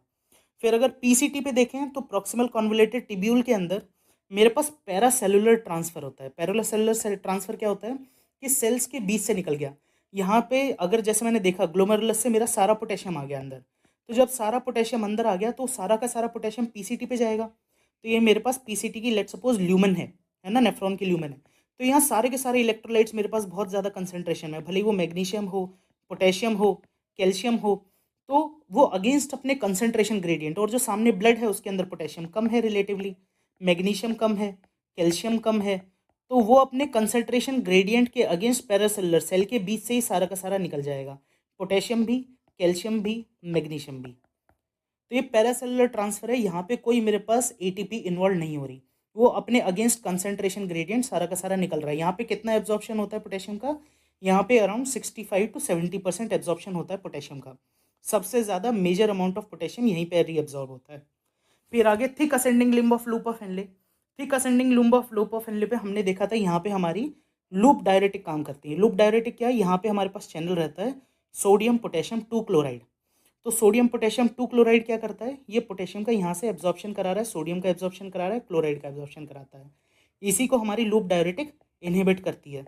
फिर अगर पीसीटी पे देखें तो प्रॉक्सिमल कॉन्वोलेटेड टिब्यूल के अंदर मेरे पास पैरासेलुलर ट्रांसफर होता है। पैरासेलुलर ट्रांसफर क्या होता है कि सेल्स के बीच से निकल गया। यहाँ पे अगर जैसे मैंने देखा ग्लोमेरुलस से मेरा सारा पोटेशियम आ गया अंदर, तो जब सारा पोटेशियम अंदर आ गया तो सारा का सारा पोटेशियम पीसीटी पे जाएगा। तो ये मेरे पास पीसीटी की लेट सपोज ल्यूमन है ना, नेफ्रॉन की ल्यूमन है। तो यहाँ सारे के सारे इलेक्ट्रोलाइट्स मेरे पास बहुत ज़्यादा कंसंट्रेशन में, भले ही वो मैग्नीशियम हो, पोटेशियम हो, कैल्शियम हो, तो वो अगेंस्ट अपने कंसंट्रेशन ग्रेडियंट, और जो सामने ब्लड है उसके अंदर पोटेशियम कम है रिलेटिवली, मैग्नीशियम कम है, कैल्शियम कम है, तो वो अपने कंसंट्रेशन ग्रेडियंट के अगेंस्ट पैरासेलुलर सेल के बीच से ही सारा का सारा निकल जाएगा, पोटेशियम भी, कैल्शियम भी, मैग्नीशियम भी। तो ये पैरासेलुलर ट्रांसफर है, यहाँ पे कोई मेरे पास एटीपी इन्वॉल्व नहीं हो रही, वो अपने अगेंस्ट कंसंट्रेशन ग्रेडियंट सारा का सारा निकल रहा है। यहाँ पे कितना एब्जॉर्प्शन होता है पोटेशियम का, यहाँ पे अराउंड 65 to 70% एब्जॉर्प्शन होता है पोटेशियम का। सबसे ज़्यादा मेजर अमाउंट ऑफ पोटेशियम यहीं पे रीअब्जॉर्ब होता है। फिर आगे thick ascending limb of loop of Henley. Thick ascending limb of loop of Henley पे हमने देखा था, यहाँ पे हमारी लूप डायरेटिक काम करती है। लूप डायरेटिक क्या है, यहाँ पे हमारे पास चैनल रहता है सोडियम पोटेशियम 2 क्लोराइड। तो सोडियम पोटेशियम 2 क्लोराइड क्या करता है, ये पोटेशियम का यहाँ से एब्जॉर्प्शन करा रहा है, सोडियम का एब्जॉर्प्शन करा रहा है, क्लोराइड का एब्जॉर्प्शन कराता है। इसी को हमारी लूप डायरेटिक इनहिबिट करती है।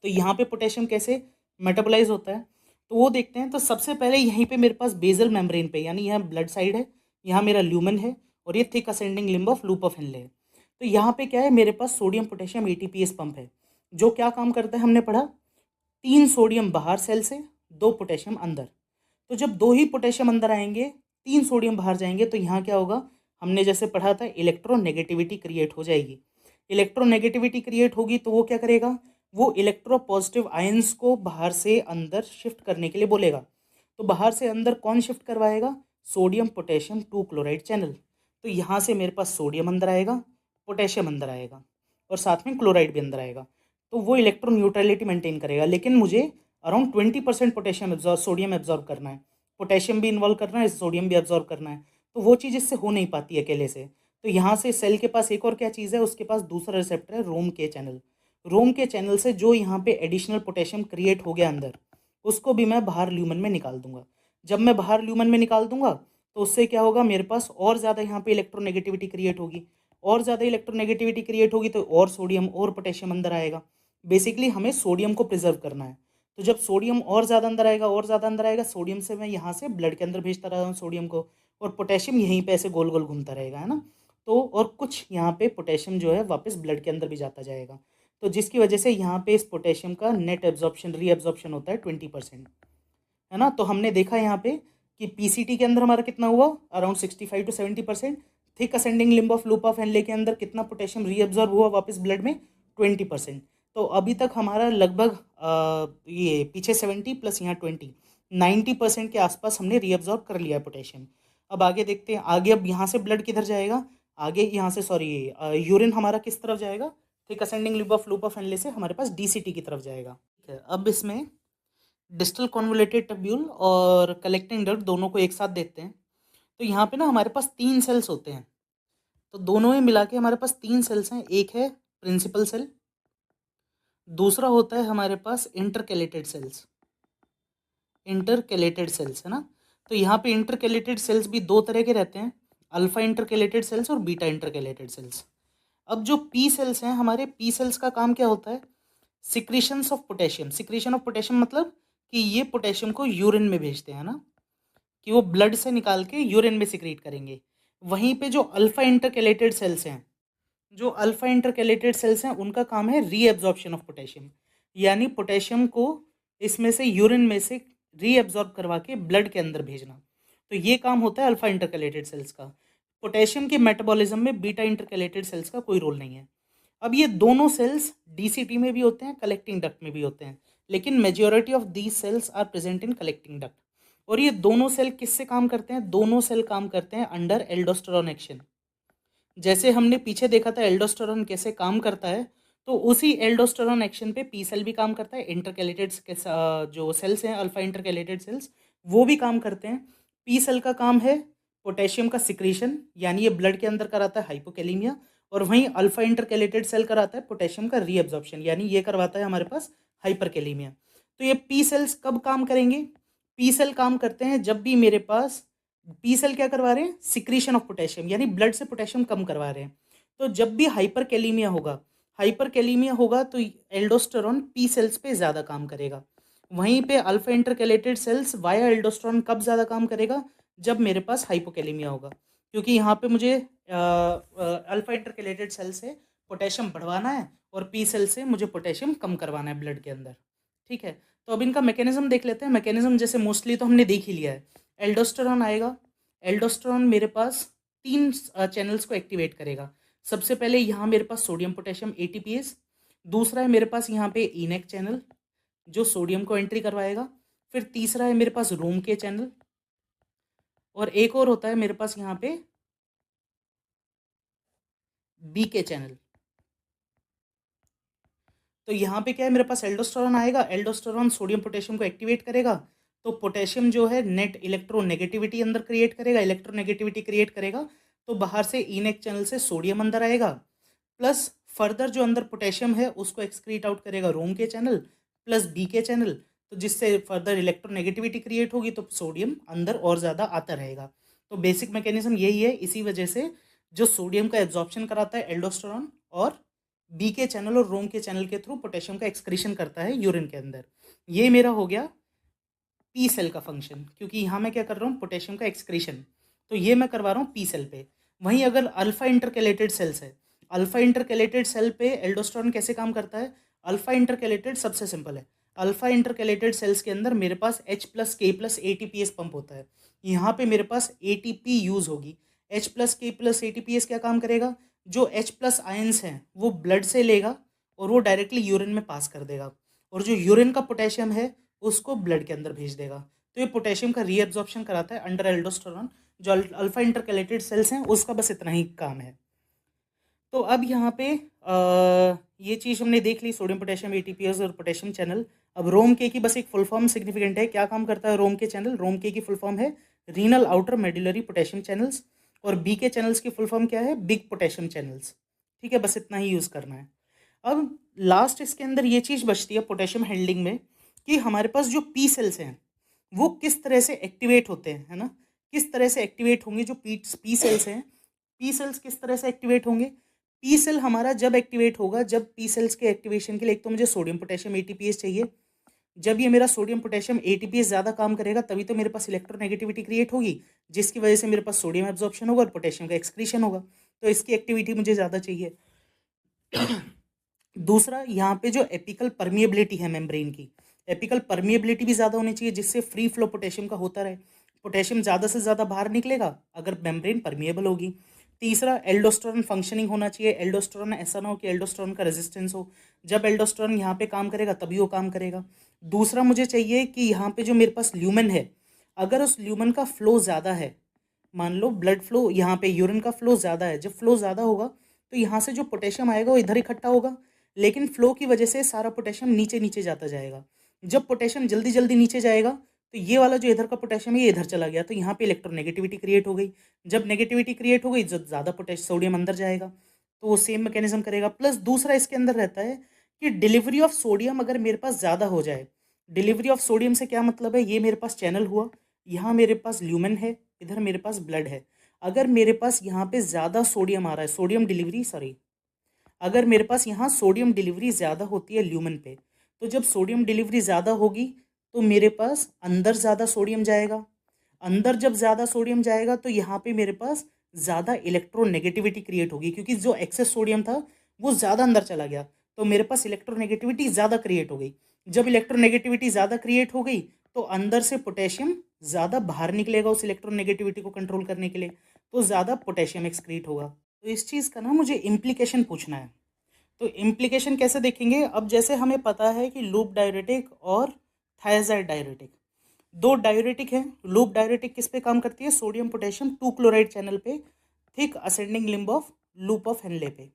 तो यहाँ पे पोटेशियम कैसे मेटाबोलाइज होता है, तो वो देखते हैं। तो सबसे पहले यहीं पे मेरे पास बेजल मेम्ब्रेन पे, यानी यहाँ ब्लड साइड है, यहाँ मेरा ल्यूमन है, और ये thick ascending limb of loop of Henley है। तो यहाँ पे क्या है, मेरे पास सोडियम पोटेशियम एटीपीएस पंप है, जो क्या काम करता है हमने पढ़ा, 3 सोडियम बाहर सेल से, 2 पोटेशियम अंदर। तो जब 2 ही पोटेशियम अंदर आएंगे, 3 सोडियम बाहर जाएंगे, तो यहाँ क्या होगा, हमने जैसे पढ़ा था इलेक्ट्रोनेगेटिविटी क्रिएट हो जाएगी। इलेक्ट्रोनेगेटिविटी क्रिएट होगी तो वो क्या करेगा, वो इलेक्ट्रोपॉजिटिव आयंस को बाहर से अंदर शिफ्ट करने के लिए बोलेगा। तो बाहर से अंदर कौन शिफ्ट करवाएगा, सोडियम पोटेशियम 2 क्लोराइड चैनल। तो यहाँ से मेरे पास सोडियम अंदर आएगा, पोटेशियम अंदर आएगा, और साथ में क्लोराइड भी अंदर आएगा। तो वो इलेक्ट्रो न्यूट्रलिटी मेंटेन करेगा, लेकिन मुझे around 20% potassium absorb, sodium absorb करना है, पोटेशियम भी इन्वॉल्व करना है, सोडियम भी एब्जॉर्ब करना है। तो वो चीज़ इससे हो नहीं पाती अकेले से। तो यहाँ से सेल के पास एक और क्या चीज़ है, उसके पास दूसरा रिसेप्टर है, रोम के चैनल। रोम के चैनल से जो यहाँ पे एडिशनल पोटेशियम क्रिएट हो गया अंदर, उसको भी मैं बाहर ल्यूमन में निकाल दूंगा। जब मैं बाहर ल्यूमन में निकाल दूंगा तो उससे क्या होगा, मेरे पास और ज़्यादा यहाँ पे इलेक्ट्रोनेगेटिविटी क्रिएट होगी, और ज़्यादा इलेक्ट्रोनेगेटिविटी क्रिएट होगी तो और सोडियम और पोटेशियम अंदर आएगा। बेसिकली हमें सोडियम को प्रिजर्व करना है। तो जब सोडियम और ज़्यादा अंदर आएगा, और ज़्यादा अंदर आएगा, सोडियम से मैं यहाँ से ब्लड के अंदर भेजता रहा हूँ सोडियम को, और पोटेशियम यहीं पे ऐसे गोल गोल घूमता रहेगा, है ना। तो और कुछ यहाँ पे पोटेशियम जो है वापस ब्लड के अंदर भी जाता जाएगा। तो जिसकी वजह से यहाँ पे इस पोटेशियम का नेट एब्जॉर्प्शन, रीएब्जॉर्प्शन होता है 20%, है ना। तो हमने देखा यहाँ पे कि पीसीटी के अंदर हमारा कितना हुआ, around 65 to 70%। Thick ascending limb of loop of Henley के अंदर कितना पोटेशियम रीअब्जॉर्ब हुआ वापस ब्लड में, 20%। तो अभी तक हमारा लगभग ये पीछे 70 प्लस यहाँ 20, 90% के आसपास हमने रीअब्जॉर्ब कर लिया है पोटेशियम। अब आगे देखते हैं, आगे अब यहाँ से ब्लड किधर जाएगा, आगे यहाँ से सॉरी यूरिन हमारा किस तरफ जाएगा, thick ascending loop of Henley से हमारे पास डीसीटी की तरफ जाएगा। ठीक है, अब इसमें डिस्टल कॉन्वोलेटेड टब्यूल और कलेक्टिंग डक्ट दोनों को एक साथ देखते हैं। तो यहाँ पे ना हमारे पास 3 सेल्स होते हैं, तो दोनों में मिला के हमारे पास 3 सेल्स हैं। एक है प्रिंसिपल सेल, दूसरा होता है हमारे पास इंटरकैलेटेड सेल्स, इंटरकैलेटेड सेल्स, है ना। तो यहाँ पे इंटरकैलेटेड सेल्स भी 2 तरह के रहते हैं, अल्फा इंटरकैलेटेड सेल्स और बीटा इंटरकैलेटेड सेल्स। अब जो पी सेल्स हैं हमारे, पी सेल्स का काम क्या होता है, secretions of potassium. Secretion of potassium मतलब कि ये पोटेशियम को यूरिन में भेजते हैं ना, कि वो ब्लड से निकाल के यूरिन में सिक्रीट करेंगे। वहीं पे जो अल्फा इंटरकैलेटेड सेल्स हैं, जो अल्फा इंटरकैलेटेड सेल्स हैं, उनका काम है रीएब्जॉर्प्शन ऑफ पोटेशियम, यानी पोटेशियम को इसमें से यूरिन में से रीएब्जॉर्ब करवा के ब्लड के अंदर भेजना। तो ये काम होता है अल्फा इंटरकैलेटेड सेल्स का। पोटेशियम के मेटाबॉलिज्म में बीटा इंटरकैलेटेड सेल्स का कोई रोल नहीं है। अब ये दोनों सेल्स डीसीटी में भी होते हैं, कलेक्टिंग डक्ट में भी होते हैं, लेकिन majority of these cells are present in collecting duct. और ये दोनों सेल किससे काम करते हैं, दोनों सेल काम करते हैं अंडर एल्डोस्टेरोन एक्शन। जैसे हमने पीछे देखा था एल्डोस्टेरोन कैसे काम करता है, तो उसी एल्डोस्टेरोन एक्शन पे पी सेल भी काम करता है, इंटरकैलेटेड जो सेल्स हैं अल्फा इंटरकैलेटेड सेल्स, वो भी काम करते हैं। पी सेल का काम है पोटेशियम का सिक्रीशन, यानी ये ब्लड के अंदर कराता है हाइपोकैलेमिया, और वहीं अल्फा इंटरकैलेटेड सेल कराता है पोटेशियम का रीअब्जॉर्प्शन, यानी ये करवाता है हमारे पास हाइपरकैलेमिया। तो ये पी सेल्स कब काम करेंगे, पी सेल काम करते हैं जब भी मेरे पास, पी सेल क्या करवा रहे हैं, सिक्रीशन ऑफ पोटेशियम, यानी ब्लड से पोटेशियम कम करवा रहे हैं। तो जब भी हाइपरकैलेमिया होगा, हाइपरकैलेमिया होगा तो एल्डोस्टेरोन पी सेल्स पे ज़्यादा काम करेगा। वहीं पे alpha intercalated cells via aldosterone कब ज़्यादा काम करेगा, जब मेरे पास हाइपोकैलेमिया होगा। क्योंकि यहाँ पे मुझे अल्फा इंटरकेलेटेड सेल से पोटेशियम बढ़वाना है और पी सेल से मुझे पोटेशियम कम करवाना है ब्लड के अंदर। ठीक है, तो अब इनका मैकेनिज्म देख लेते हैं। मैकेनिज्म जैसे मोस्टली तो हमने देख ही लिया है। एल्डोस्टेरॉन आएगा। एल्डोस्टेरॉन मेरे पास 3 चैनल्स को एक्टिवेट करेगा। सबसे पहले यहाँ मेरे पास सोडियम पोटेशियम एटीपीएस। दूसरा है मेरे पास यहाँ पे इनेक चैनल जो सोडियम को एंट्री करवाएगा। फिर तीसरा है मेरे पास रूम के चैनल, और एक और होता है मेरे पास यहाँ पे बी के चैनल। तो यहाँ पे क्या है, मेरे पास एल्डोस्टेरॉन आएगा। एल्डोस्टेरॉन सोडियम पोटेशियम को एक्टिवेट करेगा, तो पोटेशियम जो है नेट इलेक्ट्रोनेगेटिविटी अंदर क्रिएट करेगा। इलेक्ट्रोनेगेटिविटी क्रिएट करेगा तो बाहर से इनेक चैनल से सोडियम अंदर आएगा, प्लस फर्दर जो अंदर पोटेशियम है उसको एक्सक्रीट आउट करेगा रूम के चैनल प्लस बी के चैनल, तो जिससे फर्दर इलेक्ट्रोनेगेटिविटी क्रिएट होगी तो सोडियम अंदर और ज़्यादा आता रहेगा। तो बेसिक मैकेनिज्म यही है। इसी वजह से जो सोडियम का एब्जॉर्प्शन कराता है एल्डोस्टेरॉन, और बी के चैनल और रोम के चैनल के थ्रू पोटेशियम का एक्सक्रीशन करता है यूरिन के अंदर। ये मेरा हो गया पी सेल का फंक्शन, क्योंकि यहाँ मैं क्या कर रहा हूँ, पोटेशियम का एक्सक्रीशन, तो ये मैं करवा रहा हूँ पी सेल पे। वहीं अगर अल्फा इंटरकेलेटेड सेल्स है, अल्फा इंटरकेलेटेड सेल पे एल्डोस्टेरॉन कैसे काम करता है। अल्फा इंटरकेलेटेड सबसे सिंपल है। अल्फा इंटरकेलेटेड सेल्स के अंदर मेरे पास H प्लस के प्लस ATPase पंप होता है। यहाँ पे मेरे पास ATP यूज होगी। H प्लस के प्लस ATPase क्या काम करेगा, जो H प्लस आयंस हैं वो ब्लड से लेगा और वो डायरेक्टली यूरिन में पास कर देगा, और जो यूरिन का पोटेशियम है उसको ब्लड के अंदर भेज देगा। तो ये पोटेशियम का रीएब्जॉर्प्शन कराता है अंडर एल्डोस्टेरॉन। जो अल्फा इंटरकेलेटेड सेल्स हैं उसका बस इतना ही काम है। तो अब यहाँ पे ये चीज़ हमने देख ली, सोडियम पोटेशियम एटीपीएस और पोटेशियम चैनल। अब रोम के की बस एक फुल फॉर्म सिग्निफिकेंट है। क्या काम करता है रोम के चैनल, रोम के की फुल फॉर्म है renal outer medullary potassium channels, और बी के चैनल्स की फुल फॉर्म क्या है, बिग पोटेशियम चैनल्स। ठीक है, बस इतना ही यूज़ करना है। अब लास्ट इसके अंदर ये चीज़ बचती है पोटेशियम हैंडलिंग में, कि हमारे पास जो पी सेल्स हैं वो किस तरह से एक्टिवेट होते हैं, है ना। किस तरह से एक्टिवेट होंगे जो पी सेल्स हैं, पी सेल्स किस तरह से एक्टिवेट होंगे। पी सेल हमारा जब एक्टिवेट होगा, जब पी सेल्स के एक्टिवेशन के लिए एक तो मुझे सोडियम पोटेशियम एटीपीएस चाहिए। जब ये मेरा सोडियम पोटेशियम एटीपीएस ज़्यादा काम करेगा तभी तो मेरे पास इलेक्ट्रोनेगेटिविटी क्रिएट होगी, जिसकी वजह से मेरे पास सोडियम एब्जॉर्प्शन होगा और पोटेशियम का एक्सक्रीशन होगा। तो इसकी एक्टिविटी मुझे ज़्यादा चाहिए। दूसरा, यहाँ पे जो एपिकल परमिएबिलिटी है मेम्ब्रेन की, एपिकल परमिएबिलिटी भी ज़्यादा होनी चाहिए, जिससे फ्री फ्लो पोटेशियम का होता रहे। पोटेशियम ज़्यादा से ज़्यादा बाहर निकलेगा अगर मेम्ब्रेन परमिएबल होगी। तीसरा, एल्डोस्टेरॉन फंक्शनिंग होना चाहिए। एल्डोस्टेरॉन ऐसा ना हो कि एल्डोस्टेरॉन का रेजिस्टेंस हो। जब एल्डोस्टेरॉन यहाँ पे काम करेगा तभी वो काम करेगा। दूसरा, मुझे चाहिए कि यहाँ पे जो मेरे पास ल्यूमेन है, अगर उस ल्यूमेन का फ्लो ज़्यादा है, मान लो ब्लड फ्लो, यहाँ पे यूरिन का फ्लो ज़्यादा है, जब फ्लो ज़्यादा होगा तो यहाँ से जो पोटेशियम आएगा वो इधर इकट्ठा होगा, लेकिन फ्लो की वजह से सारा पोटेशियम नीचे नीचे जाता जाएगा। जब पोटेशियम जल्दी जल्दी नीचे जाएगा तो ये वाला जो इधर का पोटेशियम है ये इधर चला गया, तो यहाँ पे इलेक्ट्रोनेगेटिविटी क्रिएट हो गई। जब नेगेटिविटी क्रिएट हो गई, जब ज़्यादा सोडियम अंदर जाएगा तो वो सेम मैकेनिज्म करेगा। प्लस दूसरा इसके अंदर रहता है कि डिलीवरी ऑफ सोडियम अगर मेरे पास ज़्यादा हो जाए, डिलीवरी ऑफ सोडियम से क्या मतलब है, ये मेरे पास चैनल हुआ, यहाँ मेरे पास ल्यूमेन है, इधर मेरे पास ब्लड है। अगर मेरे पास यहाँ पे ज़्यादा सोडियम आ रहा है, सोडियम डिलीवरी सॉरी, अगर मेरे पास यहाँ सोडियम डिलीवरी ज़्यादा होती है ल्यूमेन पे, तो जब सोडियम डिलीवरी ज़्यादा होगी तो मेरे पास अंदर ज़्यादा सोडियम जाएगा। अंदर जब ज़्यादा सोडियम जाएगा तो यहाँ पे मेरे पास ज़्यादा इलेक्ट्रोनेगेटिविटी क्रिएट होगी, क्योंकि जो एक्सेस सोडियम था वो ज़्यादा अंदर चला गया, तो मेरे पास इलेक्ट्रोनेगेटिविटी ज़्यादा क्रिएट हो गई। जब इलेक्ट्रोनेगेटिविटी ज़्यादा क्रिएट हो गई तो अंदर से पोटेशियम ज़्यादा बाहर निकलेगा उस इलेक्ट्रोनेगेटिविटी को कंट्रोल करने के लिए, तो ज़्यादा पोटेशियम एक्सक्रीट होगा। तो इस चीज़ का ना मुझे इम्प्लीकेशन पूछना है। तो इम्प्लीकेशन कैसे देखेंगे, अब जैसे हमें पता है कि लूप डायरेटिक और थायजाइड डायरेटिक, दो डायरेटिक हैं। लूप डायरेटिक किस पे काम करती है, सोडियम पोटेशियम 2 क्लोराइड चैनल पे, thick ascending limb of loop of Henley पे।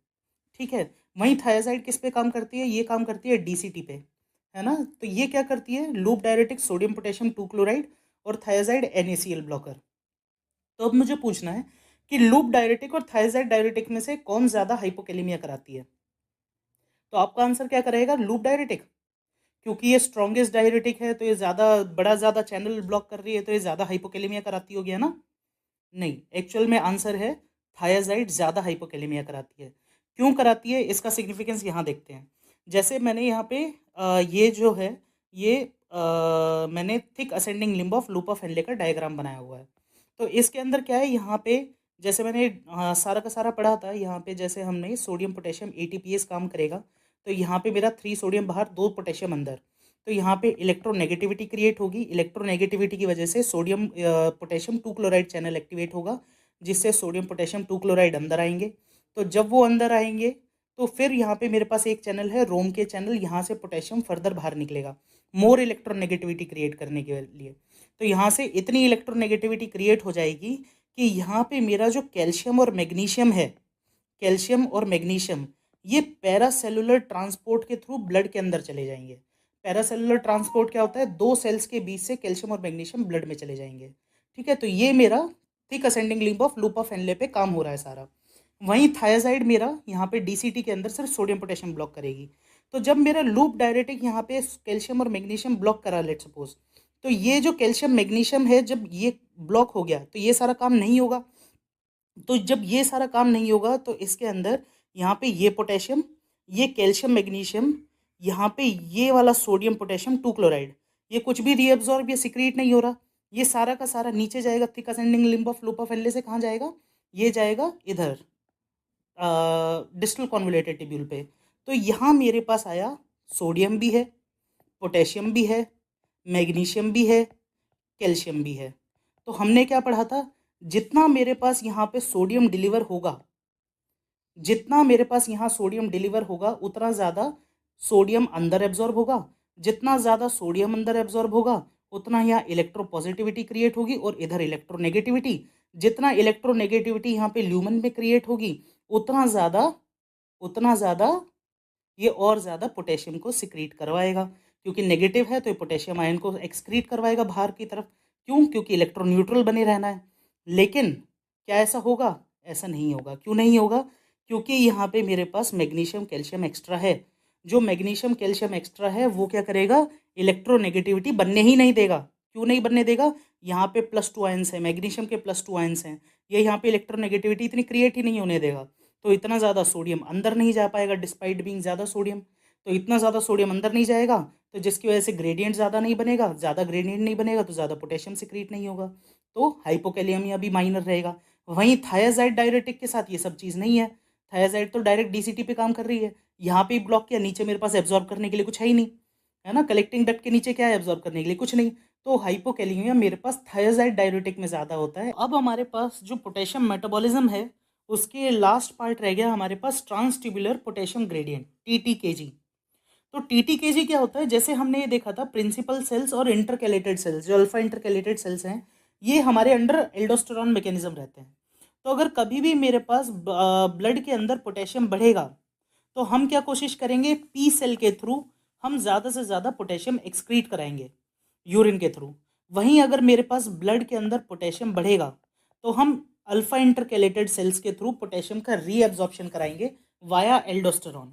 ठीक है, वहीं थायजाइड किस पे काम करती है, ये काम करती है डीसीटी पे, है ना। तो ये क्या करती है, loop diuretic sodium potassium 2 chloride और थायजाइड NaCl ब्लॉकर। तो अब मुझे पूछना है कि लूप डायरेटिक और थायजाइड डायरेटिक में से कौन ज़्यादा हाइपोकेलेमिया कराती है। तो आपका आंसर क्या करेगा, लूप डायरेटिक, क्योंकि ये स्ट्रॉन्गेस्ट डायरेटिक है, तो ये ज़्यादा चैनल ब्लॉक कर रही है, तो ये ज़्यादा हाइपोकेलेमिया कराती होगी, है ना। नहीं, एक्चुअल में आंसर है थायाजाइड ज़्यादा हाइपोकेलेमिया कराती है। क्यों कराती है, इसका सिग्निफिकेंस यहाँ देखते हैं। जैसे मैंने यहाँ पे ये जो है ये मैंने thick ascending limb of loop of Henley का डायग्राम बनाया हुआ है। तो इसके अंदर क्या है, यहाँ पे जैसे मैंने सारा का सारा पढ़ा था यहाँ पे, जैसे हमने सोडियम पोटेशियम एटीपीएस काम करेगा, तो यहाँ पे मेरा 3 सोडियम बाहर 2 पोटेशियम अंदर, तो यहाँ पे इलेक्ट्रोनेगेटिविटी क्रिएट होगी। इलेक्ट्रोनेगेटिविटी की वजह से sodium potassium 2 chloride channel activate होगा, जिससे सोडियम पोटेशियम 2 क्लोराइड अंदर आएंगे। तो जब वो अंदर आएंगे तो फिर यहाँ पे मेरे पास एक चैनल है रोम के चैनल, यहाँ से पोटेशियम फर्दर बाहर निकलेगा मोर इलेक्ट्रोनेगेटिविटी क्रिएट करने के लिए। तो यहाँ से इतनी इलेक्ट्रोनेगेटिविटी क्रिएट हो जाएगी कि यहाँ पे मेरा जो कैल्शियम और मैग्नीशियम है, कैल्शियम और मैग्नीशियम ये पैरासेलुलर ट्रांसपोर्ट के थ्रू ब्लड के अंदर चले जाएंगे। पैरासेलुलर ट्रांसपोर्ट क्या होता है? 2 सेल्स के बीच से कैल्शियम और मैग्नीशियम ब्लड में चले जाएंगे। ठीक है, तो ये मेरा thick ascending loop of Henley पे काम हो रहा है सारा। वहीं थायाजाइड मेरा यहाँ पे डीसीटी के अंदर सिर्फ सोडियम पोटेशियम ब्लॉक करेगी। तो जब मेरा लूप डायरेटिक यहाँ पे कैल्शियम और मैग्नीशियम ब्लॉक करा, लेट सपोज, तो ये जो कैल्शियम मैग्नीशियम है जब ये ब्लॉक हो गया तो ये सारा काम नहीं होगा। तो जब ये सारा काम नहीं होगा तो इसके अंदर यहाँ पे ये पोटेशियम, ये कैल्शियम मैग्नीशियम, यहाँ पे ये वाला सोडियम पोटेशियम 2 क्लोराइड, ये कुछ भी रीअब्जॉर्ब या सिक्रीट नहीं हो रहा। ये सारा का सारा नीचे जाएगा thick ascending loop of Henley से। कहाँ जाएगा? ये जाएगा इधर डिस्टल कॉन्वोल्यूटेड टिब्यूल पे। तो यहाँ मेरे पास आया सोडियम भी है, पोटेशियम भी है, मैग्नीशियम भी है, कैल्शियम भी है। तो हमने क्या पढ़ा था? जितना मेरे पास यहाँ पे सोडियम डिलीवर होगा, जितना मेरे पास यहाँ सोडियम डिलीवर होगा उतना ज़्यादा सोडियम अंदर एब्जॉर्ब होगा। जितना ज़्यादा सोडियम अंदर एब्जॉर्ब होगा उतना यहाँ इलेक्ट्रोपॉजिटिविटी क्रिएट होगी और इधर इलेक्ट्रोनेगेटिविटी। जितना इलेक्ट्रोनेगेटिविटी यहाँ पे ल्यूमन में क्रिएट होगी उतना ज़्यादा ये और ज़्यादा पोटेशियम को सिक्रीट करवाएगा, क्योंकि नेगेटिव है तो ये पोटेशियम आयन को एक्सक्रीट करवाएगा बाहर की तरफ। क्यों? क्योंकि इलेक्ट्रोन्यूट्रल बने रहना है। लेकिन क्या ऐसा होगा? ऐसा नहीं होगा। क्यों नहीं होगा? क्योंकि यहाँ पे मेरे पास मैग्नीशियम कैल्शियम एक्स्ट्रा है। जो मैग्नीशियम कैल्शियम एक्स्ट्रा है वो क्या करेगा? इलेक्ट्रोनेगेटिविटी बनने ही नहीं देगा। क्यों नहीं बनने देगा? यहाँ पे +2 आयंस है, मैग्नीशियम के +2 आयंस हैं, ये यहाँ पे इलेक्ट्रोनेगेटिविटी इतनी क्रिएट ही नहीं होने देगा। तो इतना ज़्यादा सोडियम अंदर नहीं जा पाएगा डिस्पाइट बीइंग ज़्यादा सोडियम। तो इतना ज़्यादा सोडियम अंदर नहीं जाएगा, तो जिसकी वजह से ग्रेडियंट ज़्यादा नहीं बनेगा। ज़्यादा ग्रेडियंट नहीं बनेगा तो ज़्यादा पोटेशियम सिक्रीट नहीं होगा, तो हाइपोकैलियमिया भी माइनर रहेगा। वहीं थायाजाइड डायरेटिक के साथ ये सब चीज़ नहीं है। थायाजाइड तो डायरेक्ट डीसीटी पे काम कर रही है। यहाँ पे ब्लॉक किया, नीचे मेरे पास एब्जॉर्ब करने के लिए कुछ है ही नहीं, है ना। कलेक्टिंग डक्ट के नीचे क्या है? एब्जॉर्ब करने के लिए कुछ नहीं। तो हाइपोकैलिमिया मेरे पास थायाजाइड डायरेटिक में ज़्यादा होता है। अब हमारे पास जो पोटेशियम मेटाबॉलिज्म है उसके लास्ट पार्ट रह गया हमारे पास ट्रांसट्यूबुलर पोटेशियम ग्रेडियंट, टीटीकेजी। तो टीटीकेजी क्या होता है? जैसे हमने ये देखा था प्रिंसिपल सेल्स और इंटरकैलेटेड सेल्स, जो अल्फा इंटरकैलेटेड सेल्स हैं, ये हमारे अंडर एल्डोस्टेरॉन मैकेनिज्म रहते हैं। तो अगर कभी भी मेरे पास ब्लड के अंदर पोटेशियम बढ़ेगा तो हम क्या कोशिश करेंगे? पी सेल के थ्रू हम ज़्यादा से ज़्यादा पोटेशियम एक्सक्रीट कराएंगे यूरिन के थ्रू। वहीं अगर मेरे पास ब्लड के अंदर पोटेशियम बढ़ेगा तो हम अल्फा इंटरकैलेटेड सेल्स के थ्रू पोटेशियम का रीएब्जॉर्प्शन कराएंगे वाया एल्डोस्टेरॉन।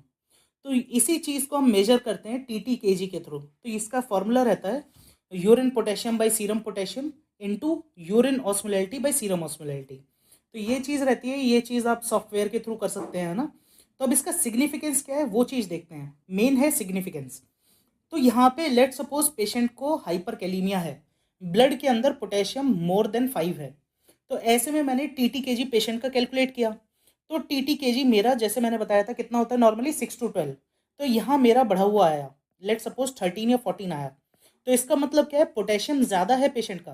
तो इसी चीज़ को हम मेजर करते हैं टीटीकेजी के थ्रू। तो इसका फॉर्मूला रहता है urine potassium by serum potassium into urine osmolarity by serum osmolarity. तो ये चीज़ रहती है, ये चीज़ आप सॉफ्टवेयर के थ्रू कर सकते हैं ना। तो अब इसका सिग्निफिकेंस क्या है वो चीज़ देखते हैं। मेन है सिग्निफिकेंस। तो यहाँ पे लेट सपोज पेशेंट को हाइपरकैलीमिया है, ब्लड के अंदर पोटेशियम मोर देन 5 है। तो ऐसे में मैंने टीटीकेजी पेशेंट का कैलकुलेट किया। तो टीटीकेजी मेरा जैसे मैंने बताया था कितना होता है नॉर्मली 6 to 12। तो यहाँ मेरा बढ़ा हुआ आया, लेट सपोज 13 या 14 आया। तो इसका मतलब क्या है? पोटेशियम ज़्यादा है पेशेंट का,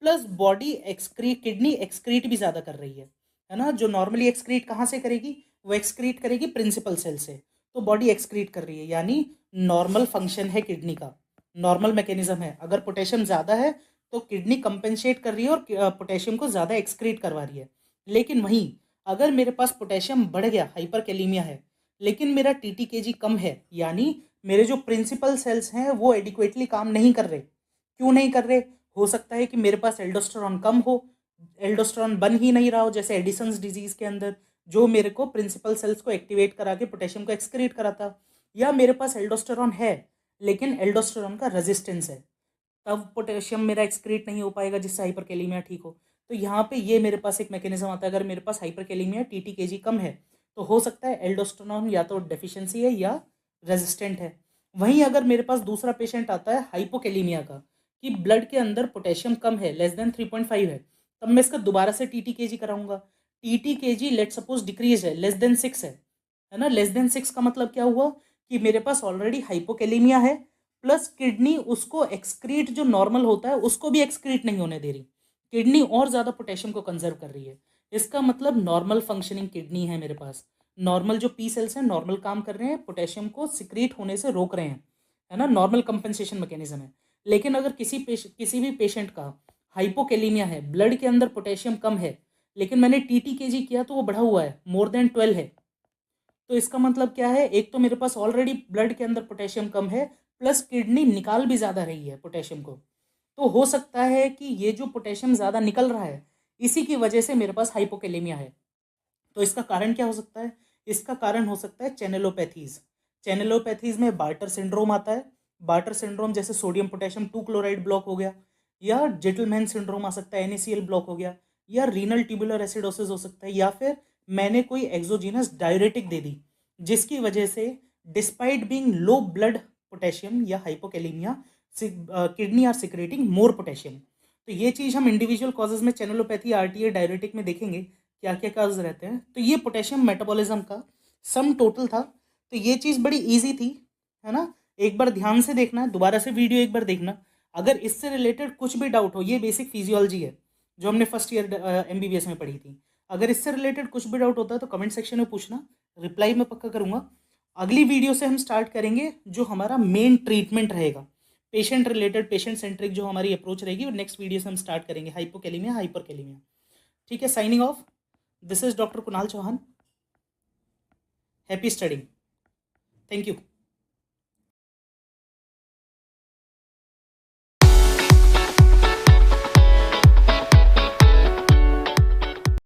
plus body excrete, kidney excrete भी ज़्यादा कर रही है ना। जो नॉर्मली एक्सक्रीट कहाँ से करेगी? वो एक्सक्रीट करेगी प्रिंसिपल सेल से। तो बॉडी एक्सक्रीट कर रही है, यानी नॉर्मल फंक्शन है किडनी का, नॉर्मल मैकेनिज्म है। अगर पोटेशियम ज़्यादा है तो किडनी कंपेंसेट कर रही है और पोटेशियम को ज़्यादा एक्सक्रीट करवा रही है। लेकिन वहीं अगर मेरे पास पोटेशियम बढ़ गया, हाइपरकैलीमिया है, लेकिन मेरा टीटीकेजी कम है, यानी मेरे जो प्रिंसिपल सेल्स हैं वो एडिक्वेटली काम नहीं कर रहे। क्यों नहीं कर रहे? हो सकता है कि मेरे पास एल्डोस्टेरॉन कम हो, एल्डोस्टेरॉन बन ही नहीं रहा हो, जैसे एडिसन्स डिजीज के अंदर, जो मेरे को प्रिंसिपल सेल्स को एक्टिवेट करा के पोटेशियम को एक्सक्रीट कराता। या मेरे पास एल्डोस्टेरॉन है लेकिन एल्डोस्टेरॉन का रेजिस्टेंस है, तब पोटेशियम मेरा एक्सक्रीट नहीं हो पाएगा जिससे हाइपरकैलीमिया ठीक हो। तो यहाँ पे ये मेरे पास एक मैकेनिज्म आता है। अगर मेरे पास हाइपरकैलीमिया टीटीकेजी कम है तो हो सकता है एल्डोस्टेरॉन या तो डेफिशिएंसी है या रेजिस्टेंट है। वहीं अगर मेरे पास दूसरा पेशेंट आता है हाइपोकैलीमिया का, कि ब्लड के अंदर पोटेशियम कम है, लेस देन 3.5 है, तब मैं इसका दोबारा से टीटीकेजी कराऊंगा। TT KG let suppose decrease है, लेस देन 6 है ना। लेस देन 6 का मतलब क्या हुआ कि मेरे पास ऑलरेडी हाइपोकेलेमिया है, प्लस किडनी उसको एक्सक्रीट जो नॉर्मल होता है उसको भी एक्सक्रीट नहीं होने दे रही, किडनी और ज़्यादा पोटेशियम को कंजर्व कर रही है। इसका मतलब नॉर्मल फंक्शनिंग किडनी है मेरे पास, नॉर्मल जो पी सेल्स हैं नॉर्मल काम कर रहे हैं, पोटेशियम को सिक्रीट होने से रोक रहे हैं, है ना, नॉर्मल कंपनसेशन मैकेनिज्म है। लेकिन अगर किसी भी पेशेंट का हाइपोकेलीमिया है, ब्लड के अंदर पोटेशियम कम है, लेकिन मैंने टीटी केजी किया तो वो बढ़ा हुआ है, मोर देन 12 है, तो इसका मतलब क्या है, एक तो मेरे पास ऑलरेडी ब्लड के अंदर पोटेशियम कम है, प्लस किडनी निकाल भी ज़्यादा रही है पोटेशियम को। तो हो सकता है कि ये जो पोटेशियम ज़्यादा निकल रहा है इसी की वजह से मेरे पास हाइपोकेलेमिया है। तो इसका कारण क्या हो सकता है, इसका कारण हो सकता है चैनलोपैथीज। चैनलोपैथीज में बार्टर सिंड्रोम आता है, बार्टर सिंड्रोम जैसे सोडियम पोटेशियम 2 क्लोराइड ब्लॉक हो गया, या जेटलमैन सिंड्रोम आ सकता है, NaCl ब्लॉक हो गया, या रीनल ट्यूबुलर एसिडोसिस हो सकता है, या फिर मैंने कोई एक्सोजीनस डायरेटिक दे दी जिसकी वजह से despite being low blood potassium या hypokalaemia kidney are secreting more potassium. तो ये चीज़ हम इंडिविजुअल कॉजेज में चैनलोपैथी आरटीए डायरेटिक में देखेंगे क्या क्या काज रहते हैं। तो ये पोटेशियम मेटाबॉलिज्म का सम टोटल था। तो ये चीज़ बड़ी इजी थी, है ना। एक बार ध्यान से देखना, दोबारा से वीडियो एक बार देखना, अगर इससे रिलेटेड कुछ भी डाउट हो, ये बेसिक फिजियोलॉजी है जो हमने फर्स्ट ईयर MBBS में पढ़ी थी, अगर इससे रिलेटेड कुछ भी डाउट होता है तो कमेंट सेक्शन में पूछना, रिप्लाई मैं पक्का करूँगा। अगली वीडियो से हम स्टार्ट करेंगे जो हमारा मेन ट्रीटमेंट रहेगा, पेशेंट रिलेटेड, पेशेंट सेंट्रिक जो हमारी अप्रोच रहेगी, और नेक्स्ट वीडियो से हम स्टार्ट करेंगे हाइपोकेलेमिया हाइपरकेलेमिया। ठीक है, signing off, this is doctor Kunal Chauhan, happy studying, thank you.